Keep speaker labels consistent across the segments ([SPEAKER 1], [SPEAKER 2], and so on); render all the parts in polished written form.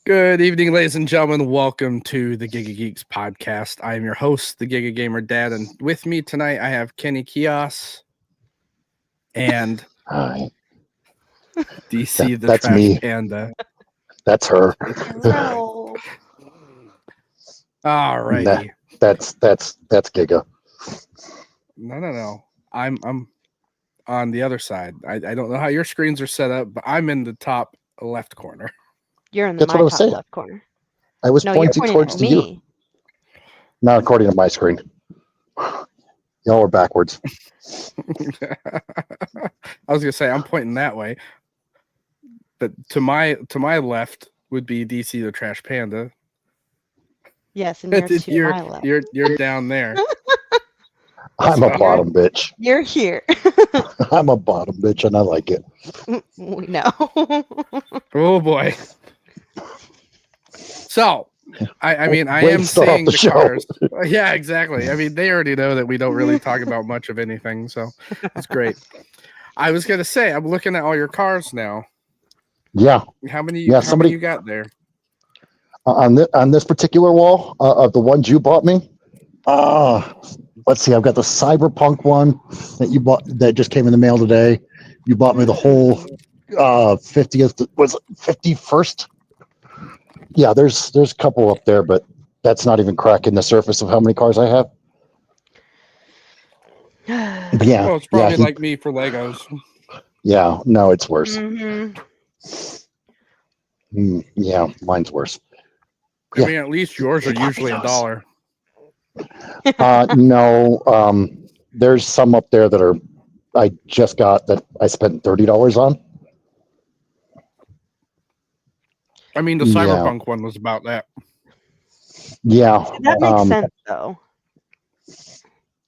[SPEAKER 1] Good evening, ladies and gentlemen. Welcome to the Giga Geeks podcast. I am your host, the Giga Gamer Dad, and with me tonight I have Kenny Kios and
[SPEAKER 2] Hi,
[SPEAKER 1] DC the
[SPEAKER 2] that's
[SPEAKER 1] Trash
[SPEAKER 2] me.
[SPEAKER 1] Panda.
[SPEAKER 2] That's her.
[SPEAKER 3] Hello.
[SPEAKER 1] Alrighty.
[SPEAKER 2] That's Giga.
[SPEAKER 1] No. I'm on the other side. I don't know how your screens are set up, but I'm in the top left corner.
[SPEAKER 3] You're in
[SPEAKER 2] That's what I
[SPEAKER 3] my
[SPEAKER 2] was
[SPEAKER 3] top
[SPEAKER 2] saying.
[SPEAKER 3] left corner.
[SPEAKER 2] I was
[SPEAKER 3] No, you're
[SPEAKER 2] pointing
[SPEAKER 3] pointing
[SPEAKER 2] towards
[SPEAKER 3] at
[SPEAKER 2] to you,
[SPEAKER 3] me.
[SPEAKER 2] not according to my screen. Y'all are backwards.
[SPEAKER 1] I was gonna say I'm pointing that way, but to my left would be DC the Trash Panda.
[SPEAKER 3] Yes, and you're to
[SPEAKER 1] you're
[SPEAKER 3] my left.
[SPEAKER 1] you're down there.
[SPEAKER 2] I'm a
[SPEAKER 1] So-
[SPEAKER 2] bottom bitch.
[SPEAKER 3] You're here.
[SPEAKER 2] I'm a bottom bitch, and I like it.
[SPEAKER 3] We know.
[SPEAKER 1] Oh boy. So, I mean, I
[SPEAKER 2] Way to
[SPEAKER 1] am
[SPEAKER 2] start off
[SPEAKER 1] seeing
[SPEAKER 2] the
[SPEAKER 1] the
[SPEAKER 2] show.
[SPEAKER 1] cars. Yeah, exactly. I mean, they already know that we don't really talk about much of anything, so it's great. I was gonna say, I'm looking at all your cars now.
[SPEAKER 2] Yeah,
[SPEAKER 1] How many?
[SPEAKER 2] Yeah,
[SPEAKER 1] How many you got there?
[SPEAKER 2] on this particular wall of the ones you bought me. Let's see. I've got the Cyberpunk one that you bought that just came in the mail today. You bought me the whole 50th, was it 51st? Yeah, there's a couple up there, but that's not even cracking the surface of how many cars I have. But yeah,
[SPEAKER 1] Well, it's probably like me for Legos.
[SPEAKER 2] yeah, no, it's worse.
[SPEAKER 3] Mhm.
[SPEAKER 2] Yeah, mine's worse.
[SPEAKER 1] I mean, at least yours are usually $1.
[SPEAKER 2] No, there's some up there that I just got that I spent $30 on.
[SPEAKER 1] I mean, the Cyberpunk one was about that.
[SPEAKER 2] Yeah,
[SPEAKER 3] That makes sense, though.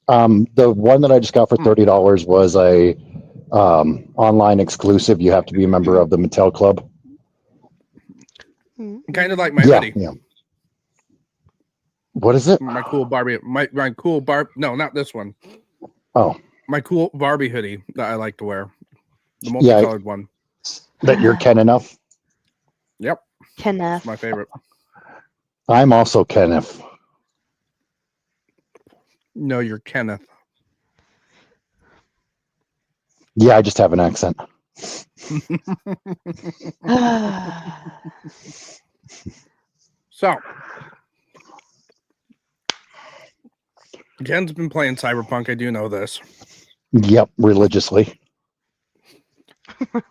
[SPEAKER 2] the one that I just got for $30 was a online exclusive. You have to be a member of the Mattel Club.
[SPEAKER 1] Kind of like my hoodie.
[SPEAKER 2] Yeah. What is it?
[SPEAKER 1] My cool Barbie. My cool Barbie. No, not this one.
[SPEAKER 2] Oh,
[SPEAKER 1] my cool Barbie hoodie that I like to wear. The multicolored one.
[SPEAKER 2] That you're Ken enough?
[SPEAKER 1] Yep.
[SPEAKER 3] Kenneth.
[SPEAKER 1] It's my favorite.
[SPEAKER 2] I'm also Kenneth.
[SPEAKER 1] No, you're Kenneth.
[SPEAKER 2] Yeah, I just have an accent.
[SPEAKER 1] So, Ken's been playing Cyberpunk. I do know this.
[SPEAKER 2] Yep, religiously.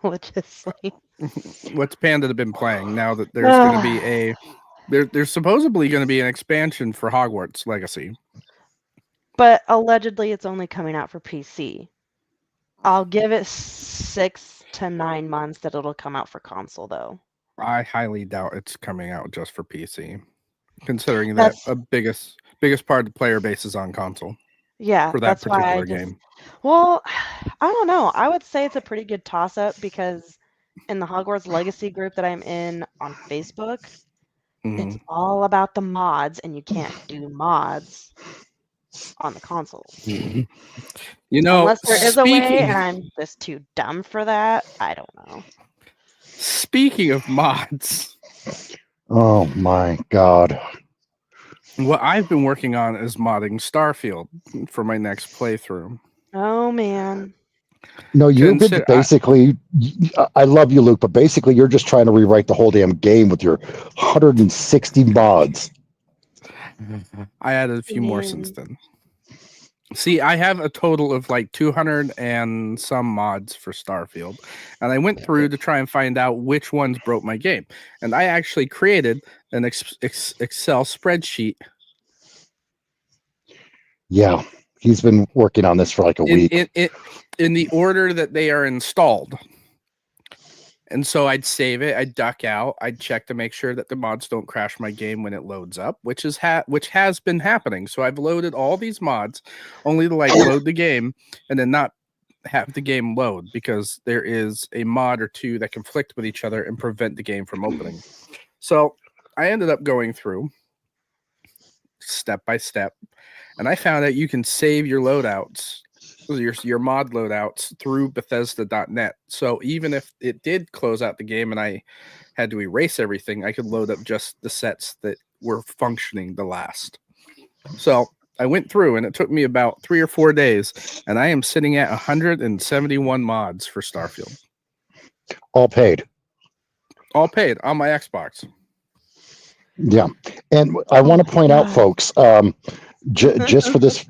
[SPEAKER 3] Religiously.
[SPEAKER 1] What's Panda been playing now that there's going to be there's supposedly going to be an expansion for Hogwarts Legacy.
[SPEAKER 3] But allegedly, it's only coming out for PC. I'll give it 6 to 9 months that it'll come out for console, though.
[SPEAKER 1] I highly doubt it's coming out just for PC, considering that a biggest part of the player base is on console.
[SPEAKER 3] Yeah,
[SPEAKER 1] for that
[SPEAKER 3] that's
[SPEAKER 1] particular
[SPEAKER 3] why
[SPEAKER 1] game.
[SPEAKER 3] Well, I don't know. I would say it's a pretty good toss-up because in the Hogwarts Legacy group that I'm in on Facebook, it's all about the mods, and you can't do mods on the console.
[SPEAKER 1] You know,
[SPEAKER 3] unless there is a way, and I'm just too dumb for that. I don't know.
[SPEAKER 1] Speaking of mods,
[SPEAKER 2] oh my god.
[SPEAKER 1] What I've been working on is modding Starfield for my next playthrough.
[SPEAKER 3] Oh man.
[SPEAKER 2] No, you've been basically. I love you, Luke, but basically, you're just trying to rewrite the whole damn game with your 160 mods.
[SPEAKER 1] I added a few more since then. See, I have a total of like 200 and some mods for Starfield, and I went through to try and find out which ones broke my game. And I actually created an Excel spreadsheet.
[SPEAKER 2] Yeah, he's been working on this for like a week.
[SPEAKER 1] In the order that they are installed. And so I'd save it, I'd duck out, I'd check to make sure that the mods don't crash my game when it loads up, which has been happening. So I've loaded all these mods only to like load the game and then not have the game load because there is a mod or two that conflict with each other and prevent the game from opening. So I ended up going through step by step, and I found out you can save your loadouts your mod loadouts through Bethesda.net. So even if it did close out the game and I had to erase everything, I could load up just the sets that were functioning the last. So I went through and it took me about 3 or 4 days, and I am sitting at 171 mods for Starfield.
[SPEAKER 2] All paid.
[SPEAKER 1] All paid on my Xbox.
[SPEAKER 2] Yeah. And I want to point out, folks, just for this,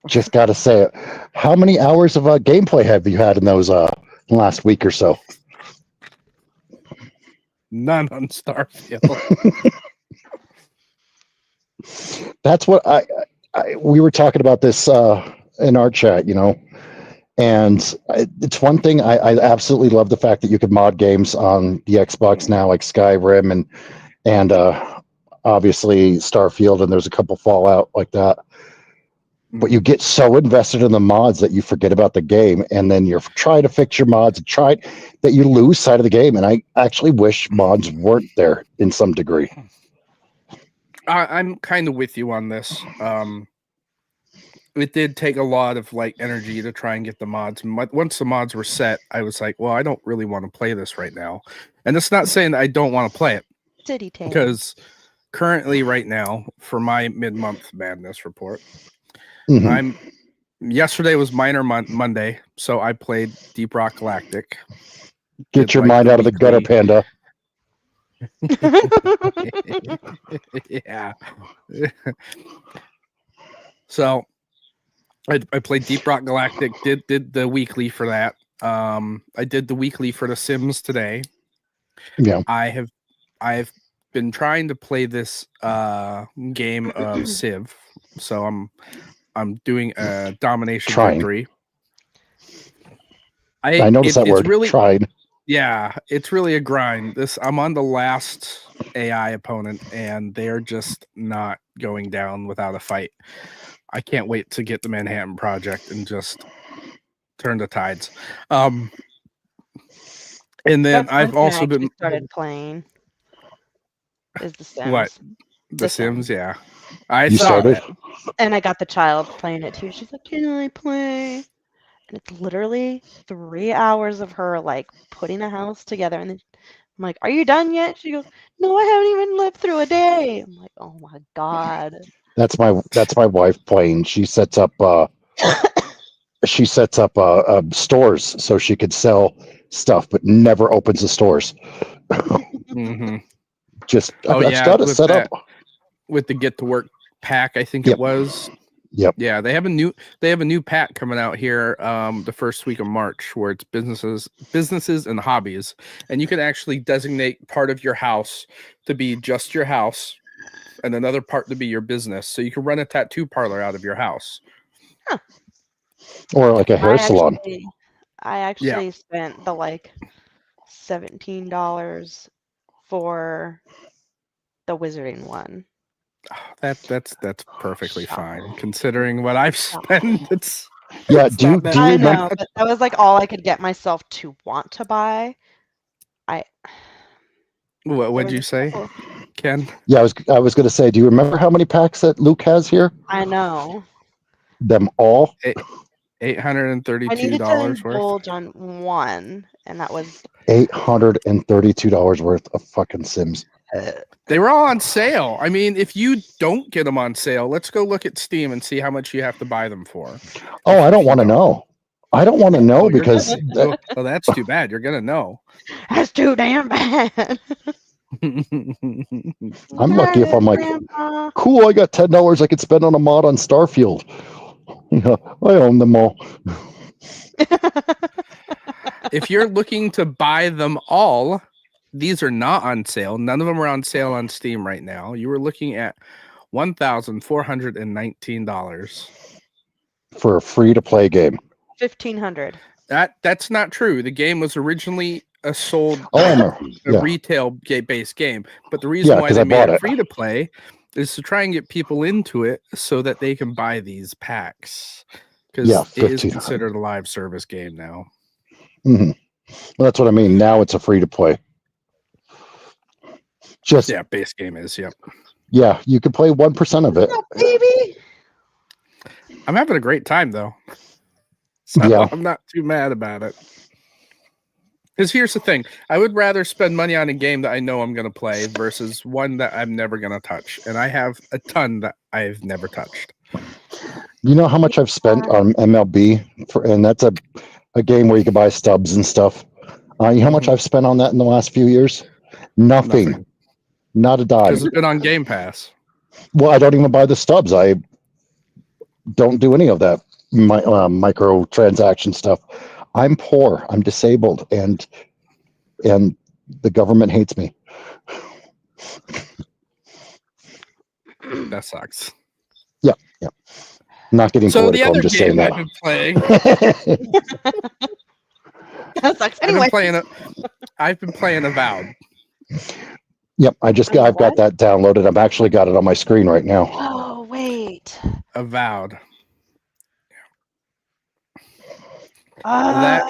[SPEAKER 2] just got to say it. How many hours of gameplay have you had in those last week or so?
[SPEAKER 1] None on Starfield.
[SPEAKER 2] That's what we were talking about this in our chat, and it's one thing I absolutely love the fact that you can mod games on the Xbox now, like Skyrim and obviously Starfield, and there's a couple Fallout like that. But you get so invested in the mods that you forget about the game, and then you're trying to fix your mods and that you lose sight of the game. And I actually wish mods weren't there in some degree.
[SPEAKER 1] I'm kind of with you on this. It did take a lot of energy to try and get the mods. Once the mods were set, I was like, well, I don't really want to play this right now. And it's not saying that I don't want to play it.
[SPEAKER 3] City Tale.
[SPEAKER 1] Because currently right now, for my mid-month madness report, yesterday was minor Monday, so I played Deep Rock Galactic.
[SPEAKER 2] Get your mind out of the gutter, Panda.
[SPEAKER 1] Yeah. So I played Deep Rock Galactic, did the weekly for that. I did the weekly for The Sims today.
[SPEAKER 2] Yeah.
[SPEAKER 1] I've been trying to play this game of Civ. So I'm doing a domination victory.
[SPEAKER 2] I noticed that word,
[SPEAKER 1] really,
[SPEAKER 2] tried.
[SPEAKER 1] Yeah, it's really a grind. I'm on the last AI opponent, and they're just not going down without a fight. I can't wait to get the Manhattan Project and just turn the tides. And then I've also been
[SPEAKER 3] started playing. Is The Sims?
[SPEAKER 1] What? The Sims, yeah. I
[SPEAKER 2] You
[SPEAKER 1] saw
[SPEAKER 2] started?
[SPEAKER 1] that.
[SPEAKER 3] And I got the child playing it too. She's like, "Can I play?" And it's literally 3 hours of her putting a house together. And then I'm like, "Are you done yet?" She goes, "No, I haven't even lived through a day." I'm like, "Oh my God."
[SPEAKER 2] That's my wife playing. She sets up stores so she could sell stuff, but never opens the stores.
[SPEAKER 1] Mm-hmm.
[SPEAKER 2] I've got it set up
[SPEAKER 1] with the Get to Work pack. I think it was.
[SPEAKER 2] Yep.
[SPEAKER 1] Yeah, they have a new pack coming out here the first week of March, where it's businesses and hobbies, and you can actually designate part of your house to be just your house and another part to be your business, so you can run a tattoo parlor out of your house.
[SPEAKER 3] Huh.
[SPEAKER 2] Or like a hair salon.
[SPEAKER 3] I actually spent the $17 for the wizarding one.
[SPEAKER 1] That's perfectly fine considering what I've spent.
[SPEAKER 2] Do you
[SPEAKER 3] I know, but that was all I could get myself to want to buy.
[SPEAKER 1] What would you say, Ken?
[SPEAKER 2] Yeah, I was going to say, do you remember how many packs that Luke has here?
[SPEAKER 3] I know.
[SPEAKER 2] Them all?
[SPEAKER 1] $832
[SPEAKER 3] I needed to indulge on one, and that was
[SPEAKER 2] $832 worth of fucking Sims.
[SPEAKER 1] They were all on sale. I mean, if you don't get them on sale, let's go look at Steam and see how much you have to buy them for.
[SPEAKER 2] Oh, I don't want to know. I don't want to know because...
[SPEAKER 1] Well, that's too bad. You're going to know.
[SPEAKER 3] That's too damn bad.
[SPEAKER 2] I'm lucky if I'm like, cool, I got $10 I could spend on a mod on Starfield. Yeah, I own them all.
[SPEAKER 1] If you're looking to buy them all, these are not on sale. None of them are on sale on Steam right now. You were looking at $1,419
[SPEAKER 2] for a free-to-play game.
[SPEAKER 3] $1,500.
[SPEAKER 1] That's not true. The game was originally sold retail-based game, but the reason why they made it free to play is to try and get people into it so that they can buy these packs, because it is considered a live service game now.
[SPEAKER 2] Mm-hmm. Well, that's what I mean. Now it's a free-to-play.
[SPEAKER 1] Base game is. Yep.
[SPEAKER 2] Yeah, you can play 1% of it.
[SPEAKER 3] Oh, baby.
[SPEAKER 1] I'm having a great time though. So
[SPEAKER 2] Yeah.
[SPEAKER 1] I'm not too mad about it. Because here's the thing. I would rather spend money on a game that I know I'm going to play versus one that I'm never going to touch. And I have a ton that I've never touched.
[SPEAKER 2] You know how much I've spent on MLB and that's a game where you can buy stubs and stuff. You know how much I've spent on that in the last few years? Nothing. Not a dime.
[SPEAKER 1] Because it's been on Game Pass.
[SPEAKER 2] Well, I don't even buy the stubs. I don't do any of that microtransaction stuff. I'm poor. I'm disabled, and the government hates me.
[SPEAKER 1] That sucks.
[SPEAKER 2] Yeah. Not getting
[SPEAKER 1] So the
[SPEAKER 2] political.
[SPEAKER 1] other
[SPEAKER 2] I'm just
[SPEAKER 1] game
[SPEAKER 2] saying
[SPEAKER 1] I've been playing,
[SPEAKER 3] That sucks. Anyway.
[SPEAKER 1] I've been playing Avowed.
[SPEAKER 2] Yep, I've got that downloaded. I've actually got it on my screen right now.
[SPEAKER 3] Oh, wait.
[SPEAKER 1] Avowed.
[SPEAKER 3] Ah.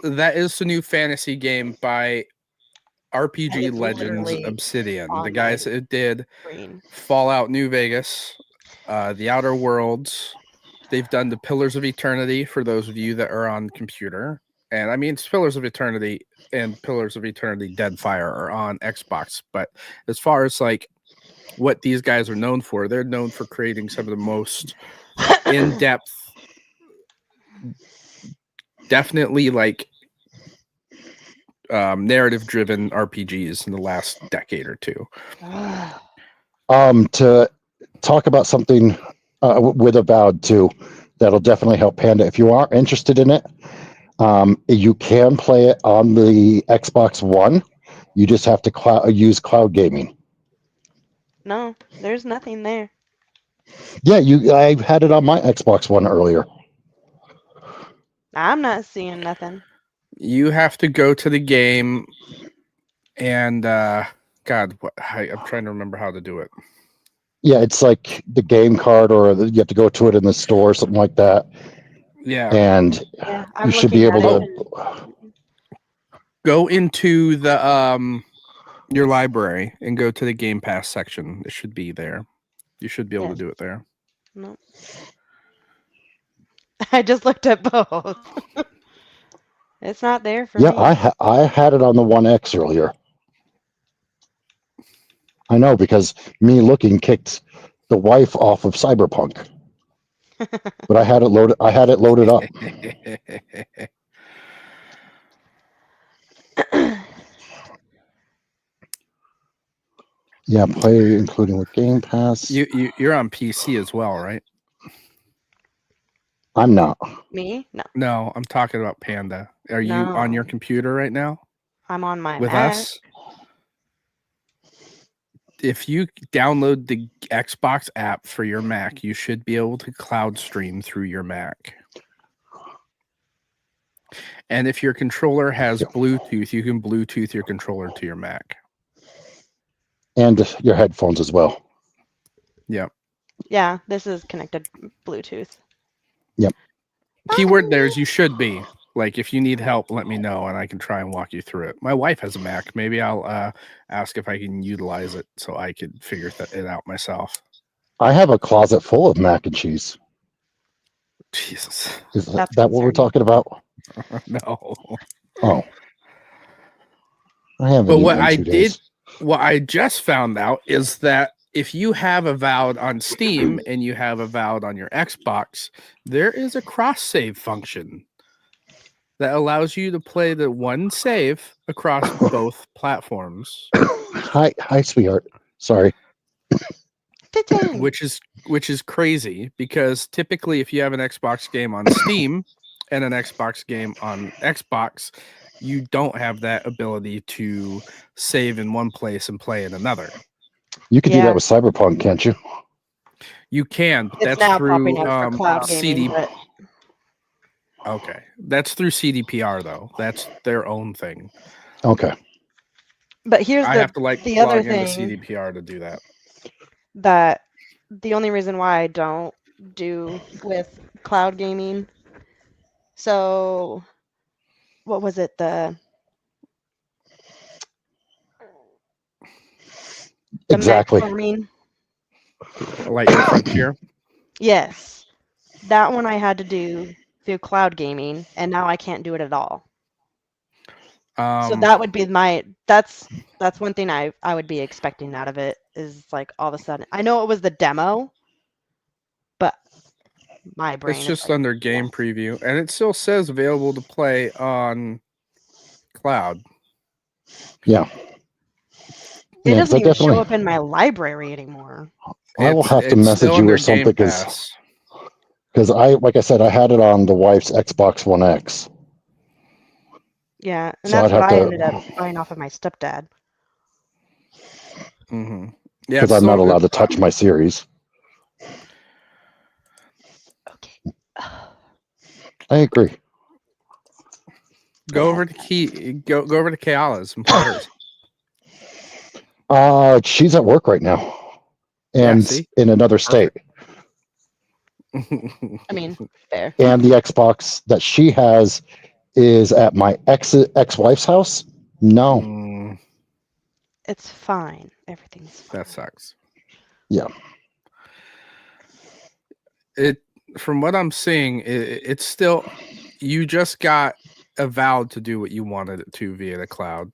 [SPEAKER 1] That is the new fantasy game by RPG
[SPEAKER 3] It's
[SPEAKER 1] Legends
[SPEAKER 3] literally
[SPEAKER 1] Obsidian,
[SPEAKER 3] on
[SPEAKER 1] the guys
[SPEAKER 3] my
[SPEAKER 1] that did
[SPEAKER 3] screen.
[SPEAKER 1] Fallout New Vegas, The Outer Worlds. They've done the Pillars of Eternity for those of you that are on computer. And I mean, it's Pillars of Eternity and Pillars of Eternity Deadfire are on Xbox. But as far as like what these guys are known for, they're known for creating some of the most in-depth, definitely like narrative-driven RPGs in the last decade or two.
[SPEAKER 2] To talk about something with Avowed too, that'll definitely help Panda. If you are interested in it, you can play it on the Xbox One. You just have to use cloud gaming.
[SPEAKER 3] No, there's nothing there.
[SPEAKER 2] Yeah, I had it on my Xbox One earlier.
[SPEAKER 3] I'm not seeing nothing.
[SPEAKER 1] You have to go to the game and God, I'm trying to remember how to do it.
[SPEAKER 2] Yeah, it's like the game card, or you have to go to it in the store, or something like that.
[SPEAKER 1] Yeah,
[SPEAKER 2] and
[SPEAKER 3] I'm
[SPEAKER 2] you should be able
[SPEAKER 3] looking
[SPEAKER 2] to
[SPEAKER 1] go into the your library and go to the Game Pass section. It should be there. You should be able to do it there.
[SPEAKER 3] No. I just looked at both. It's not there for me.
[SPEAKER 2] I had it on the One X earlier. I know, because me looking kicked the wife off of Cyberpunk. But I had it loaded up. Yeah, play including with Game Pass.
[SPEAKER 1] You're on PC as well, right?
[SPEAKER 2] I'm not.
[SPEAKER 3] Me? No.
[SPEAKER 1] No, I'm talking about Panda. Are you on your computer right now?
[SPEAKER 3] I'm on my
[SPEAKER 1] with
[SPEAKER 3] Mac.
[SPEAKER 1] us. If you download the Xbox app for your Mac, you should be able to cloud stream through your Mac. And if your controller has Bluetooth, you can Bluetooth your controller to your Mac.
[SPEAKER 2] And your headphones as well.
[SPEAKER 1] Yep.
[SPEAKER 3] Yeah, this is connected Bluetooth.
[SPEAKER 2] Yep.
[SPEAKER 1] Keyword there is you should be. Like, if you need help, let me know, and I can try and walk you through it. My wife has a Mac. Maybe I'll ask if I can utilize it so I could figure it out myself.
[SPEAKER 2] I have a closet full of mac and cheese.
[SPEAKER 1] Jesus.
[SPEAKER 2] Is that what we're talking about?
[SPEAKER 1] No.
[SPEAKER 2] Oh. I haven't.
[SPEAKER 1] But what I just found out is that if you have Avowed on Steam and you have Avowed on your Xbox, there is a cross-save function that allows you to play the one save across both platforms.
[SPEAKER 2] Hi, sweetheart. Sorry.
[SPEAKER 1] Which is crazy, because typically if you have an Xbox game on Steam and an Xbox game on Xbox, you don't have that ability to save in one place and play in another.
[SPEAKER 2] You can do that with Cyberpunk, can't you?
[SPEAKER 1] You can, but
[SPEAKER 3] It's
[SPEAKER 1] that's
[SPEAKER 3] now
[SPEAKER 1] through
[SPEAKER 3] popping up for cloud gaming, but...
[SPEAKER 1] Okay, that's through CDPR though. That's their own thing.
[SPEAKER 2] Okay.
[SPEAKER 3] But here's
[SPEAKER 1] I have to
[SPEAKER 3] the other
[SPEAKER 1] log into
[SPEAKER 3] thing
[SPEAKER 1] CDPR to do that.
[SPEAKER 3] That the only reason why I don't do with cloud gaming. So, what was it? The
[SPEAKER 2] exactly.
[SPEAKER 3] mech farming.
[SPEAKER 1] Lightning Frontier.
[SPEAKER 3] Yes, that one I had to do through cloud gaming, and now I can't do it at all. So
[SPEAKER 1] Um,
[SPEAKER 3] that would be that's one thing I would be expecting out of it, is like all of a sudden. I know it was the demo, but my brain
[SPEAKER 1] it's
[SPEAKER 3] is
[SPEAKER 1] just
[SPEAKER 3] like,
[SPEAKER 1] under game preview, and it still says available to play on cloud.
[SPEAKER 2] Yeah.
[SPEAKER 3] it
[SPEAKER 2] Yeah, 'cause
[SPEAKER 3] doesn't
[SPEAKER 2] I
[SPEAKER 3] even show
[SPEAKER 2] definitely,
[SPEAKER 3] up in my library anymore.
[SPEAKER 2] I will have to
[SPEAKER 1] It's
[SPEAKER 2] message
[SPEAKER 1] still
[SPEAKER 2] you or
[SPEAKER 1] under
[SPEAKER 2] something
[SPEAKER 1] Game Pass.
[SPEAKER 2] because like I said, I had it on the wife's Xbox One X.
[SPEAKER 3] Yeah, and
[SPEAKER 2] So
[SPEAKER 3] that's
[SPEAKER 2] I'd
[SPEAKER 3] what
[SPEAKER 2] have
[SPEAKER 3] I
[SPEAKER 2] to,
[SPEAKER 3] ended up buying off of my stepdad.
[SPEAKER 1] Yeah,
[SPEAKER 2] because
[SPEAKER 1] it's
[SPEAKER 2] I'm not
[SPEAKER 1] still
[SPEAKER 2] allowed to touch my series.
[SPEAKER 3] Okay.
[SPEAKER 2] I agree.
[SPEAKER 1] go over to go over to Keala's and play hers.
[SPEAKER 2] She's at work right now,
[SPEAKER 1] Yeah,
[SPEAKER 2] and
[SPEAKER 1] see?
[SPEAKER 2] in another state.
[SPEAKER 3] I mean, fair.
[SPEAKER 2] And the Xbox that she has is at my ex-wife's house. No.
[SPEAKER 1] Mm,
[SPEAKER 3] It's fine. Everything's fine.
[SPEAKER 1] that sucks.
[SPEAKER 2] Yeah.
[SPEAKER 1] It from what I'm seeing, it's still you just got avowed to do what you wanted it to via the cloud.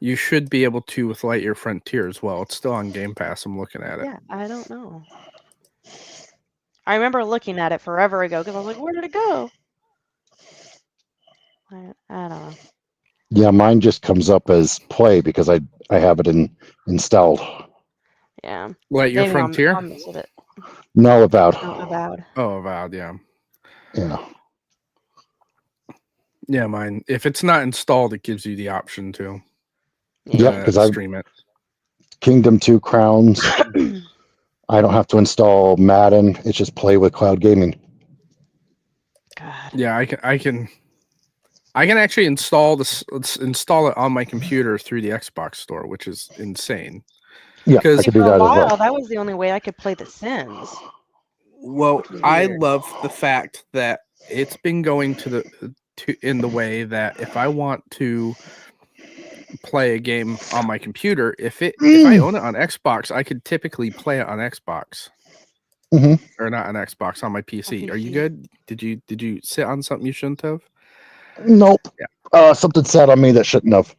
[SPEAKER 1] You should be able to with Lightyear Frontier as well. It's still on Game Pass. I'm looking at it.
[SPEAKER 3] Yeah, I don't know. I remember looking at it forever ago because I was like, where did it go? I don't know.
[SPEAKER 2] Yeah, mine just comes up as play because I have it installed.
[SPEAKER 3] Yeah.
[SPEAKER 1] Lightyear
[SPEAKER 3] Maybe
[SPEAKER 1] Frontier?
[SPEAKER 3] I'll miss it.
[SPEAKER 2] No, avowed.
[SPEAKER 3] Oh, avowed.
[SPEAKER 1] Oh, avowed, yeah.
[SPEAKER 2] Yeah.
[SPEAKER 1] Yeah, mine. If it's not installed, it gives you the option to
[SPEAKER 2] Yep, because I
[SPEAKER 1] stream it.
[SPEAKER 2] Kingdom 2 Crowns. I don't have to install Madden. It's just play with cloud gaming.
[SPEAKER 3] God.
[SPEAKER 1] Yeah, I can actually install install it on my computer through the Xbox store, which is insane.
[SPEAKER 2] Yeah, I
[SPEAKER 1] Because
[SPEAKER 2] could
[SPEAKER 3] For
[SPEAKER 2] do
[SPEAKER 3] a
[SPEAKER 2] that as
[SPEAKER 3] while,
[SPEAKER 2] well.
[SPEAKER 3] that was the only way I could play The Sims.
[SPEAKER 1] well,
[SPEAKER 3] Which is
[SPEAKER 1] I
[SPEAKER 3] weird.
[SPEAKER 1] love the fact that it's been going in the way that if I want to play a game on my computer, if I own it on Xbox, I could typically play it on Xbox.
[SPEAKER 2] Mhm.
[SPEAKER 1] Or not on Xbox, on my PC. Are you
[SPEAKER 3] PC.
[SPEAKER 1] good? Did you sit on something you shouldn't have?
[SPEAKER 2] Nope.
[SPEAKER 1] Yeah.
[SPEAKER 2] Something sat on me that shouldn't have.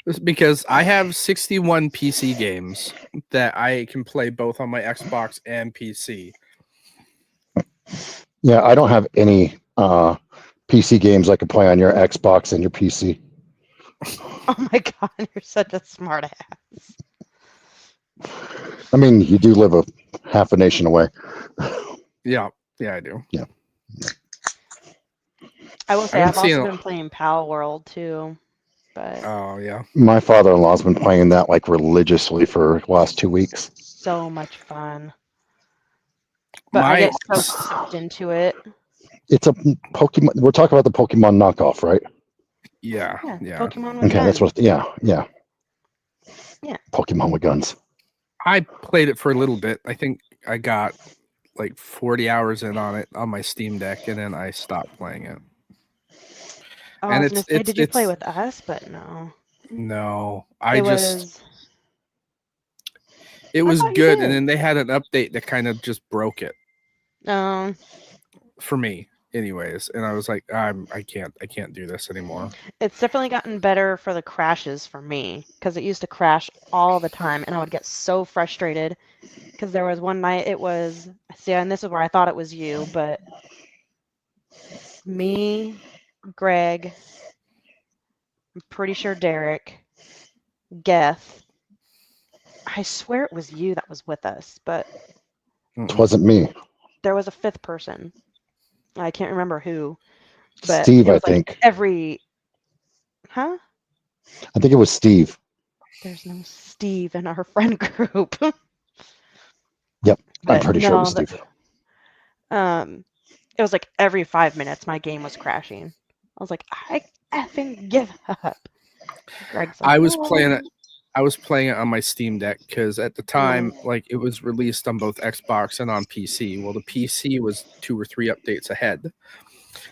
[SPEAKER 1] It's because I have 61 PC games that I can play both on my Xbox and PC.
[SPEAKER 2] Yeah, I don't have any PC games I can play on your Xbox and your PC.
[SPEAKER 3] Oh my God, you're such a smart ass.
[SPEAKER 2] I mean, you do live a half a nation away.
[SPEAKER 1] Yeah, I do.
[SPEAKER 2] Yeah.
[SPEAKER 3] I will say
[SPEAKER 1] I've
[SPEAKER 3] I've
[SPEAKER 1] seen
[SPEAKER 3] also been playing Pal World too, but
[SPEAKER 1] Oh yeah.
[SPEAKER 2] My father-in-law's been playing that like religiously for the last 2 weeks.
[SPEAKER 3] so much fun. But I get so sucked into it.
[SPEAKER 2] It's a Pokemon. We're talking about the Pokemon knockoff, right?
[SPEAKER 1] Yeah.
[SPEAKER 3] Pokemon with
[SPEAKER 2] Okay,
[SPEAKER 3] guns.
[SPEAKER 2] that's what. Yeah.
[SPEAKER 3] Yeah.
[SPEAKER 2] Pokemon with guns.
[SPEAKER 1] I played it for a little bit. I think I got like 40 hours in on it on my Steam Deck, and then I stopped playing it.
[SPEAKER 3] Oh,
[SPEAKER 1] And
[SPEAKER 3] I was gonna say, did you play with us? But no.
[SPEAKER 1] No,
[SPEAKER 3] It was thought you
[SPEAKER 1] good,
[SPEAKER 3] did.
[SPEAKER 1] and then they had an update that kind of just broke it
[SPEAKER 3] Um,
[SPEAKER 1] for me, anyways. And I was like, I can't do this anymore.
[SPEAKER 3] it's definitely gotten better for the crashes for me, because it used to crash all the time, and I would get so frustrated. Because there was one night it was, and this is where I thought it was you, but me, Greg, I'm pretty sure Derek, Geth. I swear it was you that was with us, but
[SPEAKER 2] It wasn't me.
[SPEAKER 3] there was a fifth person. I can't remember who, but
[SPEAKER 2] Steve,
[SPEAKER 3] it was
[SPEAKER 2] I think.
[SPEAKER 3] like every. Huh?
[SPEAKER 2] I think it was Steve.
[SPEAKER 3] There's no Steve in our friend group.
[SPEAKER 2] Yep, I'm
[SPEAKER 3] But
[SPEAKER 2] pretty sure it was
[SPEAKER 3] no,
[SPEAKER 2] Steve.
[SPEAKER 3] it was like every 5 minutes my game was crashing. I was like, I effing give up. Greg's like,
[SPEAKER 1] I was
[SPEAKER 3] "No."
[SPEAKER 1] playing it on my Steam Deck because at the time, like it was released on both Xbox and on PC. Well, the PC was 2 or 3 updates ahead,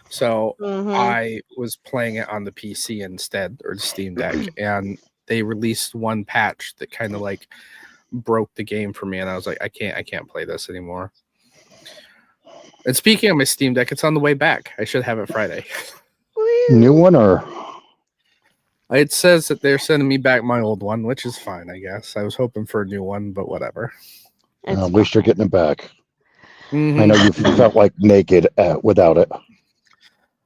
[SPEAKER 1] so I was playing it on the PC instead, or the Steam Deck, and they released one patch that kind of like broke the game for me, and I was like, I can't play this anymore. And speaking of my Steam Deck, it's on the way back. I should have it Friday.
[SPEAKER 2] New one or?
[SPEAKER 1] It says that they're sending me back my old one, which is fine, I guess. I was hoping for a new one, but whatever.
[SPEAKER 2] At least you're getting it back.
[SPEAKER 1] Mm-hmm.
[SPEAKER 2] I know you felt like naked without it.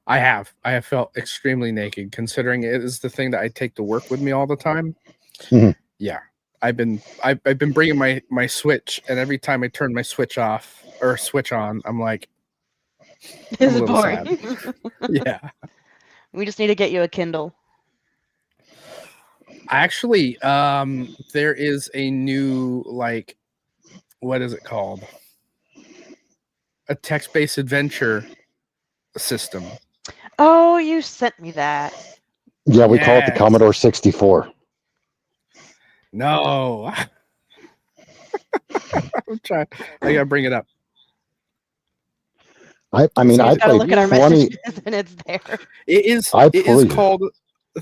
[SPEAKER 1] I have felt extremely naked, considering it is the thing that I take to work with me all the time.
[SPEAKER 2] Mm-hmm.
[SPEAKER 1] Yeah, I've been bringing my Switch, and every time I turn my Switch off or switch on, I'm like,
[SPEAKER 3] This is boring.
[SPEAKER 1] Yeah.
[SPEAKER 3] We just need to get you a Kindle.
[SPEAKER 1] Actually, there is a new, like, what is it called? A text-based adventure system.
[SPEAKER 3] Oh, you sent me that.
[SPEAKER 2] Yeah, we call it the Commodore 64.
[SPEAKER 1] No. I'm trying. I gotta bring it up.
[SPEAKER 2] I mean, I
[SPEAKER 3] gotta look at our
[SPEAKER 2] 20.
[SPEAKER 3] messages and it's there.
[SPEAKER 1] It is called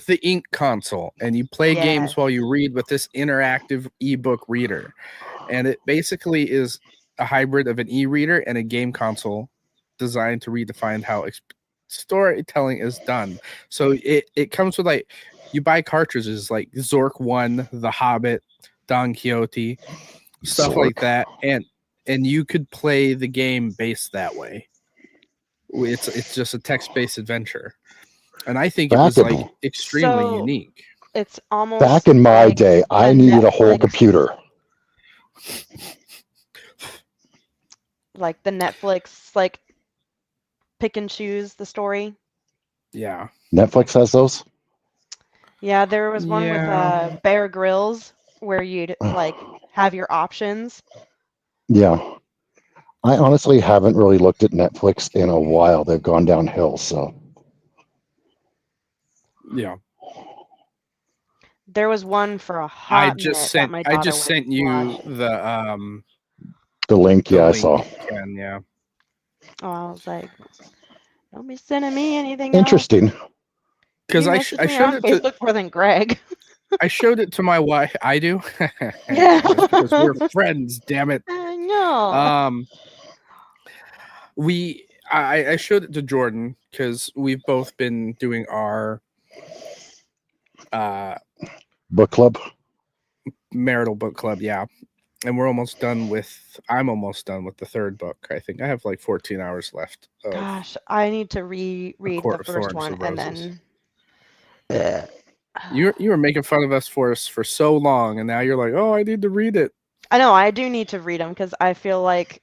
[SPEAKER 1] the Ink Console, and you play games while you read with this interactive ebook reader. And it basically is a hybrid of an e-reader and a game console designed to redefine how storytelling is done. So it comes with, like, you buy cartridges like Zork 1, The Hobbit, Don Quixote, stuff like that, and you could play the game based that way. It's just a text-based adventure, and I think it was like extremely unique.
[SPEAKER 3] It's almost
[SPEAKER 2] back in my day, I needed a whole computer.
[SPEAKER 3] Like the Netflix, like, pick and choose the story.
[SPEAKER 1] Yeah,
[SPEAKER 2] Netflix has those.
[SPEAKER 3] Yeah, there was one with Bear Grylls where you'd like have your options.
[SPEAKER 2] Yeah. I honestly haven't really looked at Netflix in a while. They've gone downhill, so.
[SPEAKER 1] Yeah.
[SPEAKER 3] There was one for a hot minute that my daughter
[SPEAKER 1] I just sent you
[SPEAKER 3] watching.
[SPEAKER 2] The link. Yeah, I saw.
[SPEAKER 1] Yeah.
[SPEAKER 3] Oh, I was like, don't be sending me anything.
[SPEAKER 2] Interesting.
[SPEAKER 1] Because I showed it to
[SPEAKER 3] Facebook more than Greg.
[SPEAKER 1] I showed it to my wife. I do.
[SPEAKER 3] Yeah.
[SPEAKER 1] Because we're friends. Damn it.
[SPEAKER 3] I know.
[SPEAKER 1] I showed it to Jordan because we've both been doing our
[SPEAKER 2] book club,
[SPEAKER 1] marital book club, yeah, and I'm almost done with the third book. I think I have like 14 hours left.
[SPEAKER 3] Gosh, I need to reread the first one and then.
[SPEAKER 1] You were making fun of us for so long, and now you're like, oh, I need to read it.
[SPEAKER 3] I know, I do need to read them because I feel like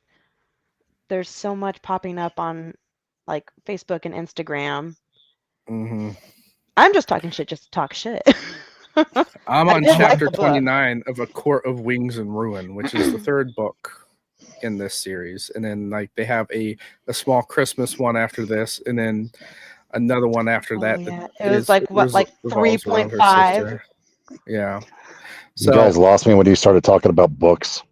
[SPEAKER 3] there's so much popping up on, like, Facebook and Instagram.
[SPEAKER 1] Mm-hmm.
[SPEAKER 3] I'm just talking shit just to talk shit.
[SPEAKER 1] I'm on chapter 29 of A Court of Wings and Ruin, which is the third book in this series. And then, like, they have a small Christmas one after this, and then another one after that.
[SPEAKER 3] Yeah. It was like 3.5.
[SPEAKER 1] Yeah.
[SPEAKER 2] So, you guys lost me when you started talking about books.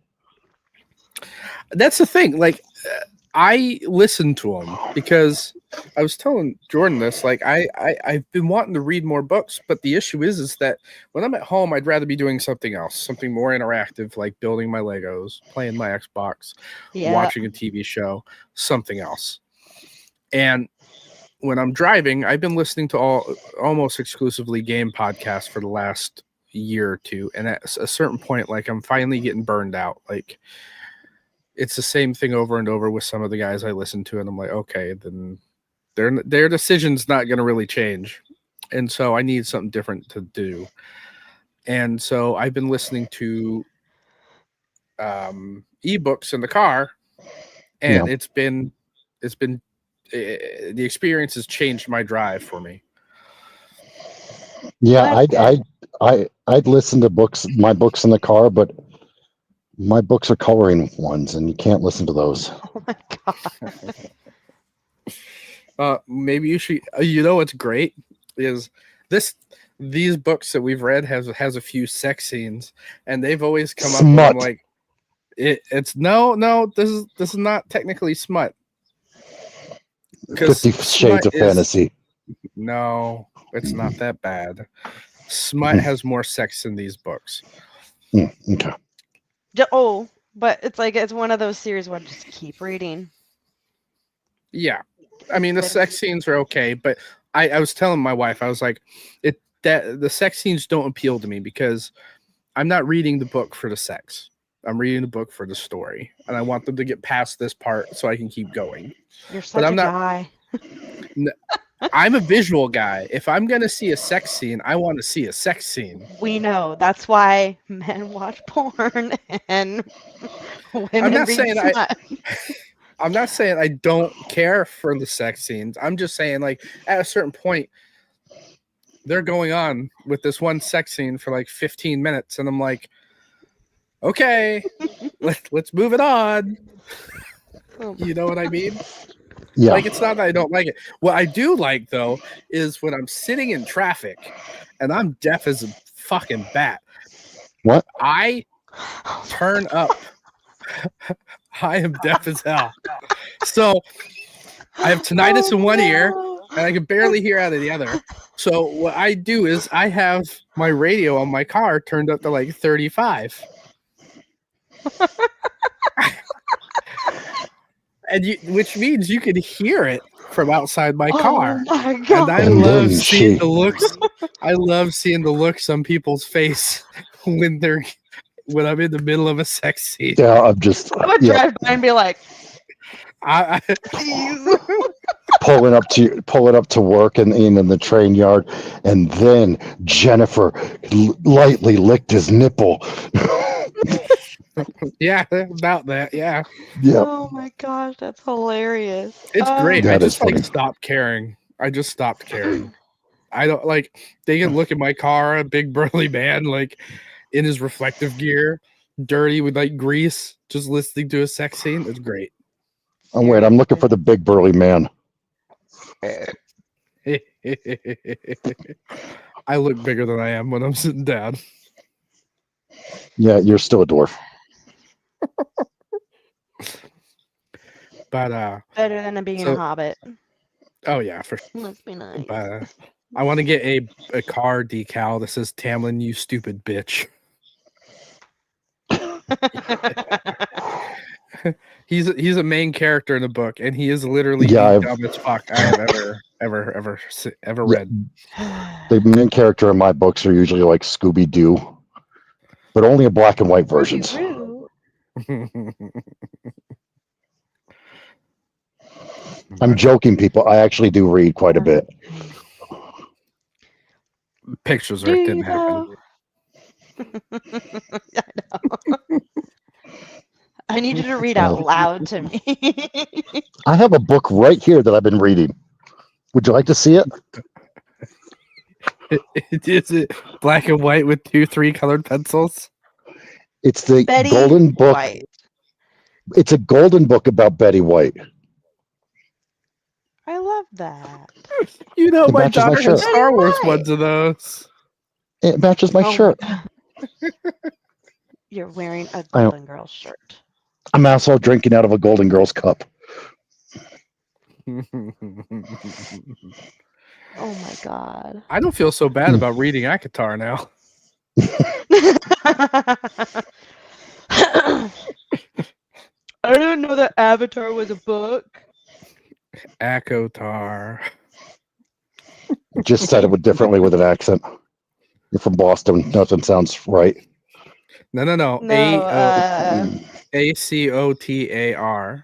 [SPEAKER 1] That's the thing. Like, I listen to them because I was telling Jordan this. Like, I've been wanting to read more books, but the issue is that when I'm at home, I'd rather be doing something else, something more interactive, like building my Legos, playing my Xbox, watching a TV show, something else. And when I'm driving, I've been listening to almost exclusively game podcasts for the last year or two, and at a certain point, like, I'm finally getting burned out. Like, it's the same thing over and over with some of the guys I listen to, and I'm like, okay, then their decision's not going to really change, and so I need something different to do. And so I've been listening to ebooks in the car, and the experience has changed my drive for me.
[SPEAKER 2] Yeah, I'd listen to my books in the car, but my books are coloring ones, and you can't listen to those.
[SPEAKER 3] Oh my
[SPEAKER 2] god.
[SPEAKER 1] Maybe you should. You know what's great is these books that we've read has a few sex scenes, and they've always come up and I'm like, it's no. This is not technically smut.
[SPEAKER 2] 50 Shades of Fantasy.
[SPEAKER 1] No, it's not that bad. Smut has more sex in these books.
[SPEAKER 2] Okay.
[SPEAKER 3] But it's like it's one of those series where I just keep reading.
[SPEAKER 1] Yeah, I mean the
[SPEAKER 3] There's-
[SPEAKER 1] sex scenes are okay, but I was telling my wife, I was like, that the sex scenes don't appeal to me because I'm not reading the book for the sex. I'm reading the book for the story, and I want them to get past this part so I can keep going.
[SPEAKER 3] You're
[SPEAKER 1] But
[SPEAKER 3] such
[SPEAKER 1] I'm
[SPEAKER 3] a
[SPEAKER 1] not.
[SPEAKER 3] guy.
[SPEAKER 1] I'm a visual guy. If I'm gonna see a sex scene, I want to see a sex scene.
[SPEAKER 3] We know. That's why men watch porn and
[SPEAKER 1] I'm
[SPEAKER 3] women
[SPEAKER 1] not
[SPEAKER 3] read
[SPEAKER 1] saying I.
[SPEAKER 3] smut.
[SPEAKER 1] I'm not saying I don't care for the sex scenes. I'm just saying, like, at a certain point, they're going on with this one sex scene for like 15 minutes, and I'm like, okay, let's move it on.
[SPEAKER 3] Oh
[SPEAKER 1] You know what I mean?
[SPEAKER 2] Yeah.
[SPEAKER 1] Like, it's not that I don't like it. What I do like, though, is when I'm sitting in traffic and I'm deaf as a fucking bat.
[SPEAKER 2] What?
[SPEAKER 1] I turn up. I am deaf as hell. So I have tinnitus in one ear and I can barely hear out of the other. So what I do is I have my radio on my car turned up to like 35. And which means you can hear it from outside my car.
[SPEAKER 3] Oh my
[SPEAKER 1] And
[SPEAKER 3] god.
[SPEAKER 1] I
[SPEAKER 2] And
[SPEAKER 1] love
[SPEAKER 2] then
[SPEAKER 1] seeing
[SPEAKER 2] she-
[SPEAKER 1] the looks. I love seeing the looks on people's face when I'm in the middle of a sex scene.
[SPEAKER 2] Yeah, I'm just
[SPEAKER 3] I would drive by and be like,
[SPEAKER 1] I
[SPEAKER 3] "Ew."
[SPEAKER 2] pulling up to work and in the train yard, and then Jennifer lightly licked his nipple.
[SPEAKER 1] yeah, about that. Yeah,
[SPEAKER 2] Yeah,
[SPEAKER 3] Oh my gosh, that's hilarious.
[SPEAKER 1] it's great. I
[SPEAKER 2] That is
[SPEAKER 1] just like
[SPEAKER 2] funny.
[SPEAKER 1] stopped caring. I just stopped caring. I don't like. They can look at my car, a big burly man, like in his reflective gear, dirty with like grease, just listening to a sex scene. It's great.
[SPEAKER 2] I'm wait. I'm looking for the big burly man.
[SPEAKER 1] I look bigger than I am when I'm sitting down.
[SPEAKER 2] Yeah, you're still a dwarf.
[SPEAKER 1] But
[SPEAKER 3] Better than being
[SPEAKER 1] So-
[SPEAKER 3] a hobbit.
[SPEAKER 1] oh yeah, for sure.
[SPEAKER 3] Must be nice.
[SPEAKER 1] But I want to get a car decal that says Tamlin, you stupid bitch. He's a main character in the book, and he is literally
[SPEAKER 2] Yeah,
[SPEAKER 1] the dumbest fuck I have ever
[SPEAKER 2] Yeah.
[SPEAKER 1] read.
[SPEAKER 2] The main character in my books are usually like Scooby Doo, but only in black and white versions. I'm joking, people. I actually do read quite a bit.
[SPEAKER 1] Pictures
[SPEAKER 3] Do
[SPEAKER 1] right
[SPEAKER 3] you
[SPEAKER 1] didn't happen.
[SPEAKER 3] though? I know. I need you to read out loud to me.
[SPEAKER 2] I have a book right here that I've been reading. Would you like to see it?
[SPEAKER 1] Is it black and white with 2 3-colored pencils?
[SPEAKER 2] It's the
[SPEAKER 3] Betty
[SPEAKER 2] Golden Book.
[SPEAKER 3] White.
[SPEAKER 2] It's a golden book about Betty White.
[SPEAKER 3] I love that.
[SPEAKER 1] You know,
[SPEAKER 2] It
[SPEAKER 1] my
[SPEAKER 2] matches my
[SPEAKER 1] daughter has
[SPEAKER 2] shirt.
[SPEAKER 1] Star Wars
[SPEAKER 3] Right.
[SPEAKER 1] ones of those.
[SPEAKER 2] It matches my
[SPEAKER 3] Oh
[SPEAKER 2] shirt.
[SPEAKER 3] You're wearing a
[SPEAKER 2] I know.
[SPEAKER 3] Golden Girl shirt.
[SPEAKER 2] I'm also drinking out of a Golden Girls cup.
[SPEAKER 3] Oh my god.
[SPEAKER 1] I don't feel so bad about reading Akatar now.
[SPEAKER 3] I didn't know that Avatar was a book.
[SPEAKER 1] Akotar.
[SPEAKER 2] Just said it differently with an accent. You're from Boston. Nothing sounds right.
[SPEAKER 1] No.
[SPEAKER 3] No,
[SPEAKER 1] Acotar.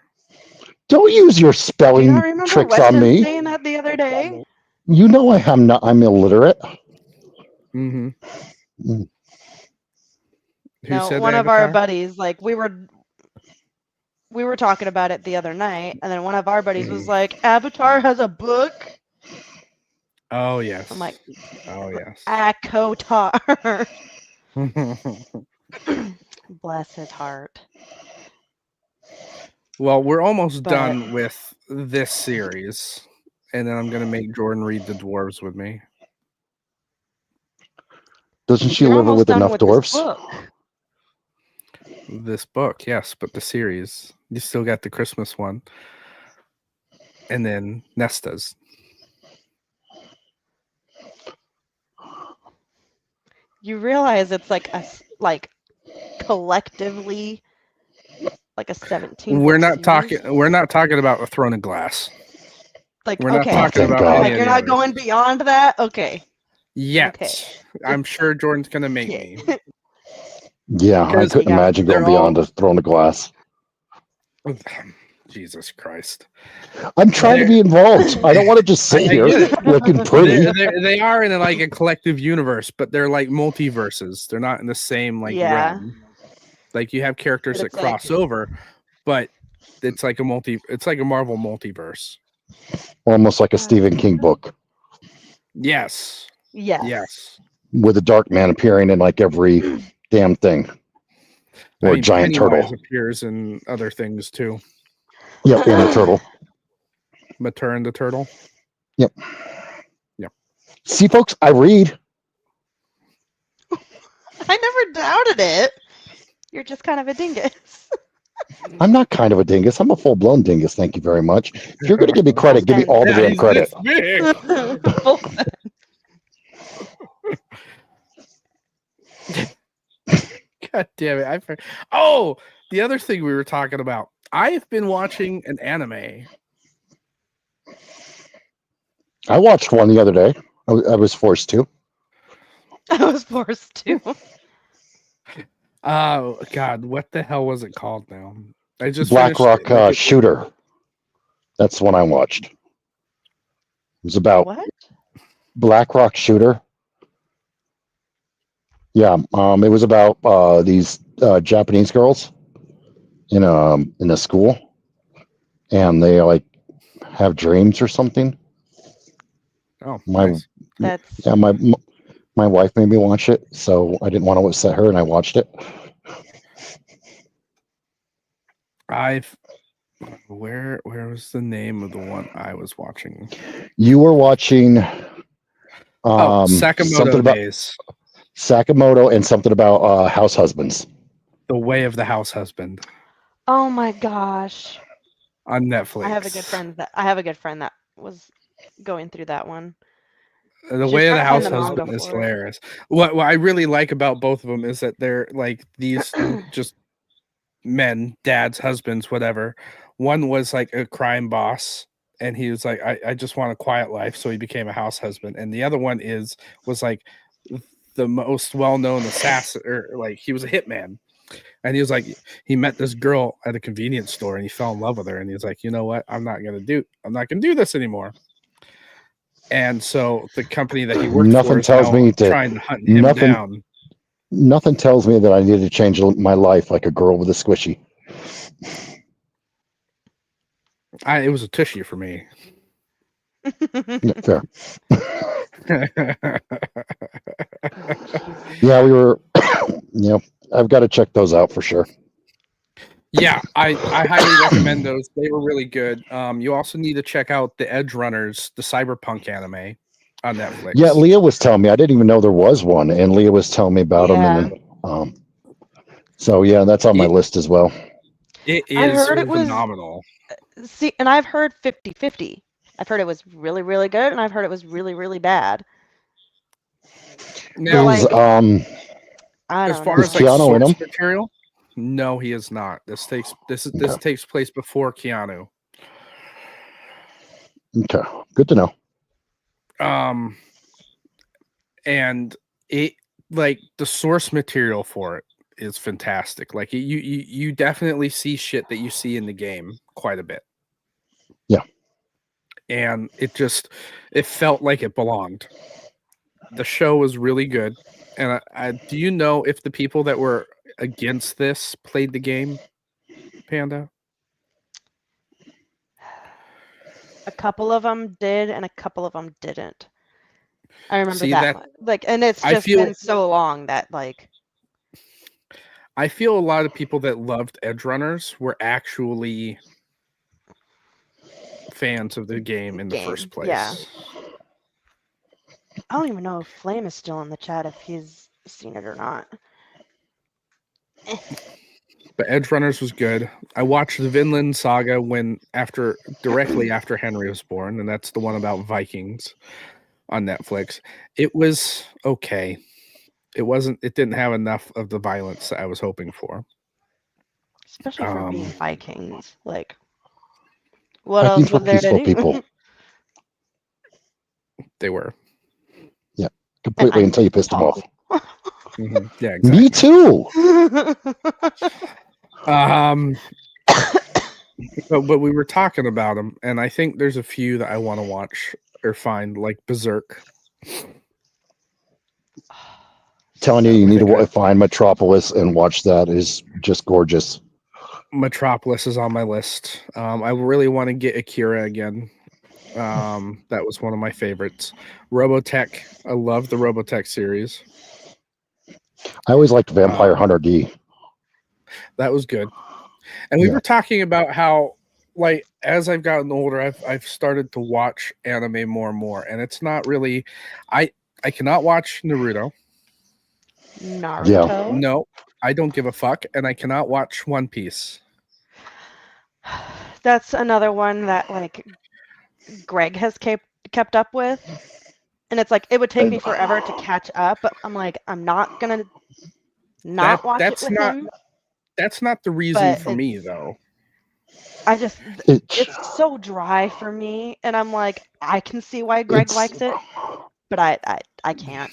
[SPEAKER 2] Don't use your
[SPEAKER 3] do you
[SPEAKER 2] spelling
[SPEAKER 3] not remember
[SPEAKER 2] tricks on
[SPEAKER 3] Weston
[SPEAKER 2] me.
[SPEAKER 3] saying that the other day?
[SPEAKER 2] You know I am not. I'm illiterate.
[SPEAKER 1] Mm-hmm.
[SPEAKER 2] Mm.
[SPEAKER 1] Who
[SPEAKER 3] No,
[SPEAKER 1] said
[SPEAKER 3] one of our
[SPEAKER 1] Avatar?
[SPEAKER 3] buddies, like we were talking about it the other night, and then one of our buddies was like, "Avatar has a book."
[SPEAKER 1] Oh yes.
[SPEAKER 3] I'm like,
[SPEAKER 1] oh yes.
[SPEAKER 3] Akotar. Bless his heart.
[SPEAKER 1] Well, we're almost
[SPEAKER 3] But-
[SPEAKER 1] done with this series, and then I'm gonna make Jordan read the dwarves with me.
[SPEAKER 2] Doesn't she
[SPEAKER 3] You're
[SPEAKER 2] live
[SPEAKER 3] almost
[SPEAKER 2] with
[SPEAKER 3] done
[SPEAKER 2] enough
[SPEAKER 3] with this
[SPEAKER 2] dwarfs?
[SPEAKER 3] book.
[SPEAKER 1] This book, yes, but the series. You still got the Christmas one, and then Nesta's.
[SPEAKER 3] You realize it's like collectively like a 17
[SPEAKER 1] We're
[SPEAKER 3] book
[SPEAKER 1] not
[SPEAKER 3] series.
[SPEAKER 1] talking. We're not talking about a Throne of Glass.
[SPEAKER 3] Like,
[SPEAKER 1] We're not
[SPEAKER 3] okay,
[SPEAKER 1] talking
[SPEAKER 2] thank
[SPEAKER 1] about
[SPEAKER 2] God.
[SPEAKER 1] any
[SPEAKER 3] like
[SPEAKER 1] of
[SPEAKER 3] you're
[SPEAKER 1] the
[SPEAKER 3] not
[SPEAKER 1] others
[SPEAKER 3] going beyond that. Okay,
[SPEAKER 1] yet.
[SPEAKER 3] okay.
[SPEAKER 1] I'm sure Jordan's gonna make
[SPEAKER 3] Okay.
[SPEAKER 1] me.
[SPEAKER 2] Yeah, I
[SPEAKER 1] Because
[SPEAKER 2] couldn't
[SPEAKER 3] Yeah.
[SPEAKER 2] imagine going
[SPEAKER 1] they're all-
[SPEAKER 2] beyond a Throne of Glass.
[SPEAKER 1] Jesus Christ!
[SPEAKER 2] I'm trying to be involved. I don't want to just sit
[SPEAKER 1] I
[SPEAKER 2] here
[SPEAKER 1] get it.
[SPEAKER 2] looking pretty.
[SPEAKER 1] They are in like a collective universe, but they're like multiverses. They're not in the same like
[SPEAKER 3] Yeah.
[SPEAKER 1] realm. Like you have characters
[SPEAKER 3] But
[SPEAKER 1] that
[SPEAKER 3] it's like-
[SPEAKER 1] cross over, but it's like a Marvel multiverse.
[SPEAKER 2] Almost like a Stephen King book
[SPEAKER 1] Yes.
[SPEAKER 3] Yes.
[SPEAKER 1] Yes.
[SPEAKER 2] with a dark man appearing in like every damn thing. Or a giant
[SPEAKER 1] Pennywise
[SPEAKER 2] turtle.
[SPEAKER 1] appears in other things too.
[SPEAKER 2] Yep, and a turtle.
[SPEAKER 1] Maturn the turtle.
[SPEAKER 2] See, folks, I read.
[SPEAKER 3] I never doubted it. You're just kind of a dingus.
[SPEAKER 2] I'm not kind of a dingus. I'm a full blown dingus. Thank you very much. If you're going to give me credit, give me all the
[SPEAKER 1] Yeah,
[SPEAKER 2] damn
[SPEAKER 1] he's
[SPEAKER 2] credit.
[SPEAKER 1] this big. God damn it! Oh, the other thing we were talking about. I've been watching an anime.
[SPEAKER 2] I watched one the other day. I was forced to.
[SPEAKER 3] I was forced to.
[SPEAKER 1] Oh God, what the hell was it called now? I just
[SPEAKER 2] Black
[SPEAKER 1] finished
[SPEAKER 2] Rock Shooter. That's the one I watched. It was about
[SPEAKER 3] What?
[SPEAKER 2] Black Rock Shooter. Yeah, it was about these Japanese girls in a school, and they like have dreams or something.
[SPEAKER 1] Oh,
[SPEAKER 2] My
[SPEAKER 1] nice.
[SPEAKER 3] That's
[SPEAKER 2] yeah, my wife made me watch it, so I didn't want to upset her, and I watched it.
[SPEAKER 1] Where was the name of the one I was watching?
[SPEAKER 2] You were watching
[SPEAKER 1] Sakamoto
[SPEAKER 2] something about
[SPEAKER 1] Days.
[SPEAKER 2] Sakamoto and something about house husbands.
[SPEAKER 1] The Way of the House Husband
[SPEAKER 3] oh my gosh.
[SPEAKER 1] on Netflix.
[SPEAKER 3] I have a good friend that was going through that one.
[SPEAKER 1] The
[SPEAKER 3] She was
[SPEAKER 1] Way of the
[SPEAKER 3] trying to find
[SPEAKER 1] House
[SPEAKER 3] the manga
[SPEAKER 1] Husband is
[SPEAKER 3] for it.
[SPEAKER 1] hilarious. What I really like about both of them is that they're like these just men, dads, husbands, whatever. One was like a crime boss, and he was like, I just want a quiet life, so he became a house husband. And the other one was like the most well-known assassin, or like he was a hitman. And he was like, he met this girl at a convenience store and he fell in love with her. And he was like, you know what? I'm not gonna do this anymore. And so the company that he worked
[SPEAKER 2] Nothing
[SPEAKER 1] for is
[SPEAKER 2] tells
[SPEAKER 1] now
[SPEAKER 2] me to-
[SPEAKER 1] trying to hunt him
[SPEAKER 2] nothing-
[SPEAKER 1] down.
[SPEAKER 2] Nothing tells me that I need to change my life like a girl with a squishy.
[SPEAKER 1] It was a tushy for me.
[SPEAKER 2] Yeah, fair.
[SPEAKER 3] Oh,
[SPEAKER 2] Yeah, we were. I've got to check those out for sure.
[SPEAKER 1] Yeah, I highly recommend those. They were really good. You also need to check out the Edge Runners, the cyberpunk anime on Netflix.
[SPEAKER 2] Yeah, Leah was telling me. I didn't even know there was one, and Leah was telling me about them. And so yeah, that's on my list as well.
[SPEAKER 1] It
[SPEAKER 3] I
[SPEAKER 1] is
[SPEAKER 3] heard it was-
[SPEAKER 1] phenomenal.
[SPEAKER 3] See, and I've heard 50-50. I've heard it was really, really good, and I've heard it was really, really bad.
[SPEAKER 1] Now,
[SPEAKER 3] like, I
[SPEAKER 1] as
[SPEAKER 3] don't
[SPEAKER 1] far
[SPEAKER 3] know.
[SPEAKER 1] as like
[SPEAKER 2] Keanu in
[SPEAKER 1] source
[SPEAKER 2] them?
[SPEAKER 1] material, no, he is not. This takes place before Keanu.
[SPEAKER 2] Okay, good to know.
[SPEAKER 1] And it like the source material for it is fantastic. Like you definitely see shit that you see in the game quite a bit.
[SPEAKER 2] Yeah.
[SPEAKER 1] And it felt like it belonged. The show was really good. And do you know if the people that were against this played the game, Panda?
[SPEAKER 3] A couple of them did, and a couple of them didn't. I remember
[SPEAKER 1] See,
[SPEAKER 3] that one. Like, and it's just been so long that like.
[SPEAKER 1] I feel a lot of people that loved Edge Runners were actually fans of the game in the first place.
[SPEAKER 3] Yeah. I don't even know if Flame is still in the chat, if he's seen it or not.
[SPEAKER 1] But Edge Runners was good. I watched the Vinland Saga directly after Henry was born, and that's the one about Vikings on Netflix. It was okay. It didn't have enough of the violence that I was hoping for.
[SPEAKER 3] Especially for being Vikings. Like, what
[SPEAKER 2] Vikings
[SPEAKER 3] else
[SPEAKER 2] were
[SPEAKER 3] was there to
[SPEAKER 2] peaceful
[SPEAKER 3] do?
[SPEAKER 2] people.
[SPEAKER 1] They were.
[SPEAKER 2] Completely
[SPEAKER 3] I'm
[SPEAKER 2] until you pissed them
[SPEAKER 3] tall.
[SPEAKER 2] off.
[SPEAKER 1] Yeah,
[SPEAKER 2] Me
[SPEAKER 1] exactly.
[SPEAKER 2] too.
[SPEAKER 1] But we were talking about them, and I think there's a few that I want to watch or find, like Berserk.
[SPEAKER 2] Telling you,
[SPEAKER 3] So
[SPEAKER 2] you need
[SPEAKER 1] think
[SPEAKER 2] to
[SPEAKER 1] I-
[SPEAKER 2] find Metropolis and watch that is just gorgeous.
[SPEAKER 1] Metropolis is on my list. I really want to get Akira again. That was one of my favorites. Robotech. I love the Robotech series.
[SPEAKER 2] I always liked Vampire Hunter D.
[SPEAKER 1] That was good. And we
[SPEAKER 2] Yeah.
[SPEAKER 1] were talking about how, like, as I've gotten older, I've started to watch anime more and more, and it's not really. I cannot watch Naruto.
[SPEAKER 3] Naruto.
[SPEAKER 1] No, I don't give a fuck, and I cannot watch One Piece.
[SPEAKER 3] That's another one that like Greg has kept up with. And it's like it would take me forever to catch up, but I'm like, I'm not gonna not watch it with him.
[SPEAKER 1] That's not the reason
[SPEAKER 3] But
[SPEAKER 1] for me, though.
[SPEAKER 3] I just it's so dry for me, and I'm like, I can see why Greg likes it, but I can't.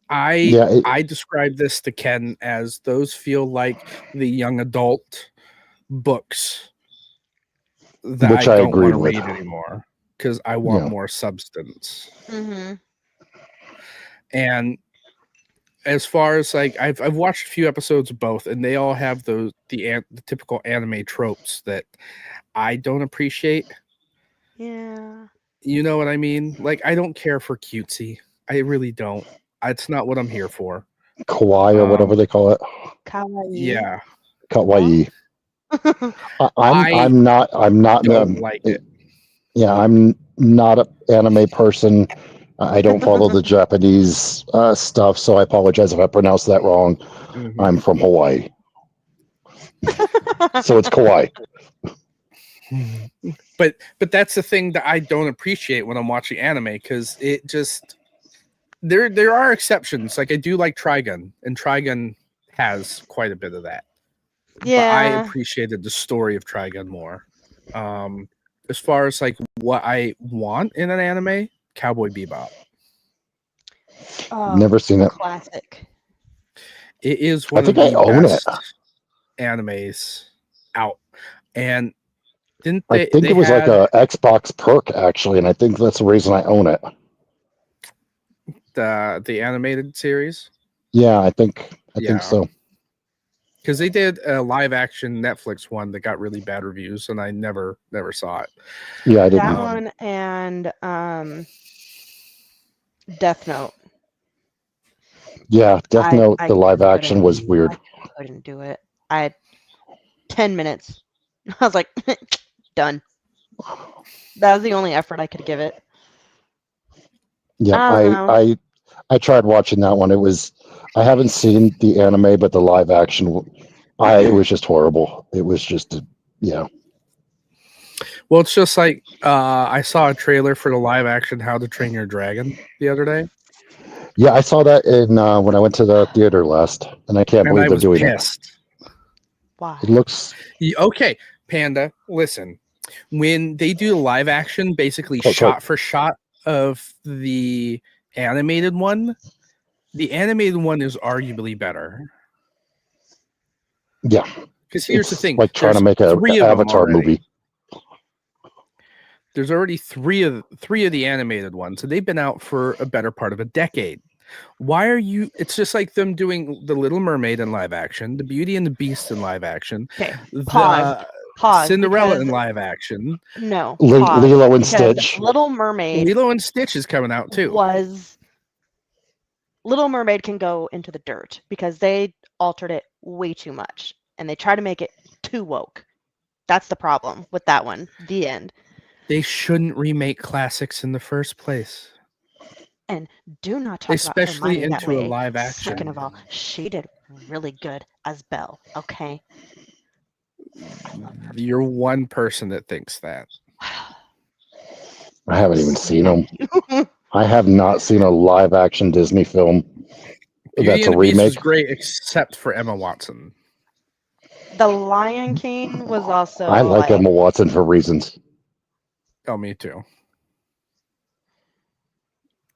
[SPEAKER 1] I describe this to Ken as those feel like the young adult books that
[SPEAKER 2] Which
[SPEAKER 1] I
[SPEAKER 2] I
[SPEAKER 1] don't want
[SPEAKER 2] agreed
[SPEAKER 1] to
[SPEAKER 2] with.
[SPEAKER 1] read anymore because I want more substance.
[SPEAKER 3] Mm-hmm.
[SPEAKER 1] And as far as like I've watched a few episodes of both, and they all have the typical anime tropes that I don't appreciate.
[SPEAKER 3] Yeah.
[SPEAKER 1] You know what I mean? Like, I don't care for cutesy. I really don't. It's not what I'm here for.
[SPEAKER 2] Kawaii or whatever they call it.
[SPEAKER 3] Kawaii.
[SPEAKER 1] Yeah.
[SPEAKER 2] Kawaii. I'm not
[SPEAKER 1] don't like it.
[SPEAKER 2] Yeah, I'm not an anime person. I don't follow the Japanese stuff, so I apologize if I pronounce that wrong.
[SPEAKER 1] Mm-hmm.
[SPEAKER 2] I'm from Hawaii. So it's kawaii.
[SPEAKER 1] But that's the thing that I don't appreciate when I'm watching anime, because it just there are exceptions. Like I do like Trigun, and Trigun has quite a bit of that.
[SPEAKER 3] Yeah.
[SPEAKER 1] But I appreciated the story of Trigun more. As far as like what I want in an anime, Cowboy Bebop.
[SPEAKER 2] Never seen it.
[SPEAKER 3] Classic.
[SPEAKER 1] It is one
[SPEAKER 2] I think
[SPEAKER 1] of
[SPEAKER 2] I
[SPEAKER 1] the
[SPEAKER 2] own
[SPEAKER 1] best
[SPEAKER 2] it.
[SPEAKER 1] animes out. And
[SPEAKER 2] I think it was like a Xbox perk actually, and I think that's the reason I own it.
[SPEAKER 1] The animated series?
[SPEAKER 2] Yeah, I think so.
[SPEAKER 1] Because they did a live action Netflix one that got really bad reviews, and I never saw it.
[SPEAKER 2] Yeah, I didn't.
[SPEAKER 3] That one and Death Note.
[SPEAKER 2] Yeah, Death Note, the live action was weird.
[SPEAKER 3] I couldn't do it. I had 10 minutes. I was like, done. That was the only effort I could give it.
[SPEAKER 2] Yeah, I tried watching that one. I haven't seen the anime, but the live action, it was just horrible. It was just, yeah.
[SPEAKER 1] Well, it's just like I saw a trailer for the live action How to Train Your Dragon the other day.
[SPEAKER 2] Yeah, I saw that when I went to the theater last, and I can't believe they're doing it.
[SPEAKER 3] Why?
[SPEAKER 2] It looks
[SPEAKER 1] okay, Panda. Listen, when they do live action, basically shot for shot of the animated one, the animated one is arguably better.
[SPEAKER 2] Yeah,
[SPEAKER 1] because here's the thing:
[SPEAKER 2] like trying to make an Avatar movie.
[SPEAKER 1] There's already three of the animated ones, and they've been out for a better part of a decade. Why are you? It's just like them doing the Little Mermaid in live action, the Beauty and the Beast in live action,
[SPEAKER 3] Pause,
[SPEAKER 1] Cinderella in live action.
[SPEAKER 3] No,
[SPEAKER 2] Lilo and Stitch.
[SPEAKER 3] Little Mermaid.
[SPEAKER 1] Lilo and Stitch is coming out too.
[SPEAKER 3] Little Mermaid can go into the dirt because they altered it way too much, and they try to make it too woke. That's the problem with that one. The end.
[SPEAKER 1] They shouldn't remake classics in the first place.
[SPEAKER 3] And do not talk
[SPEAKER 1] especially
[SPEAKER 3] about
[SPEAKER 1] into a live action.
[SPEAKER 3] Second of all, she did really good as Belle. Okay.
[SPEAKER 1] You're one person that thinks that.
[SPEAKER 2] I haven't even seen them. I have not seen a live action Disney film.
[SPEAKER 1] Beauty
[SPEAKER 2] that's
[SPEAKER 1] and
[SPEAKER 2] a
[SPEAKER 1] the Beast was
[SPEAKER 2] remake.
[SPEAKER 1] great, except for Emma Watson.
[SPEAKER 3] The Lion King was also
[SPEAKER 2] I like
[SPEAKER 3] like
[SPEAKER 2] Emma Watson for reasons.
[SPEAKER 1] Oh, me too.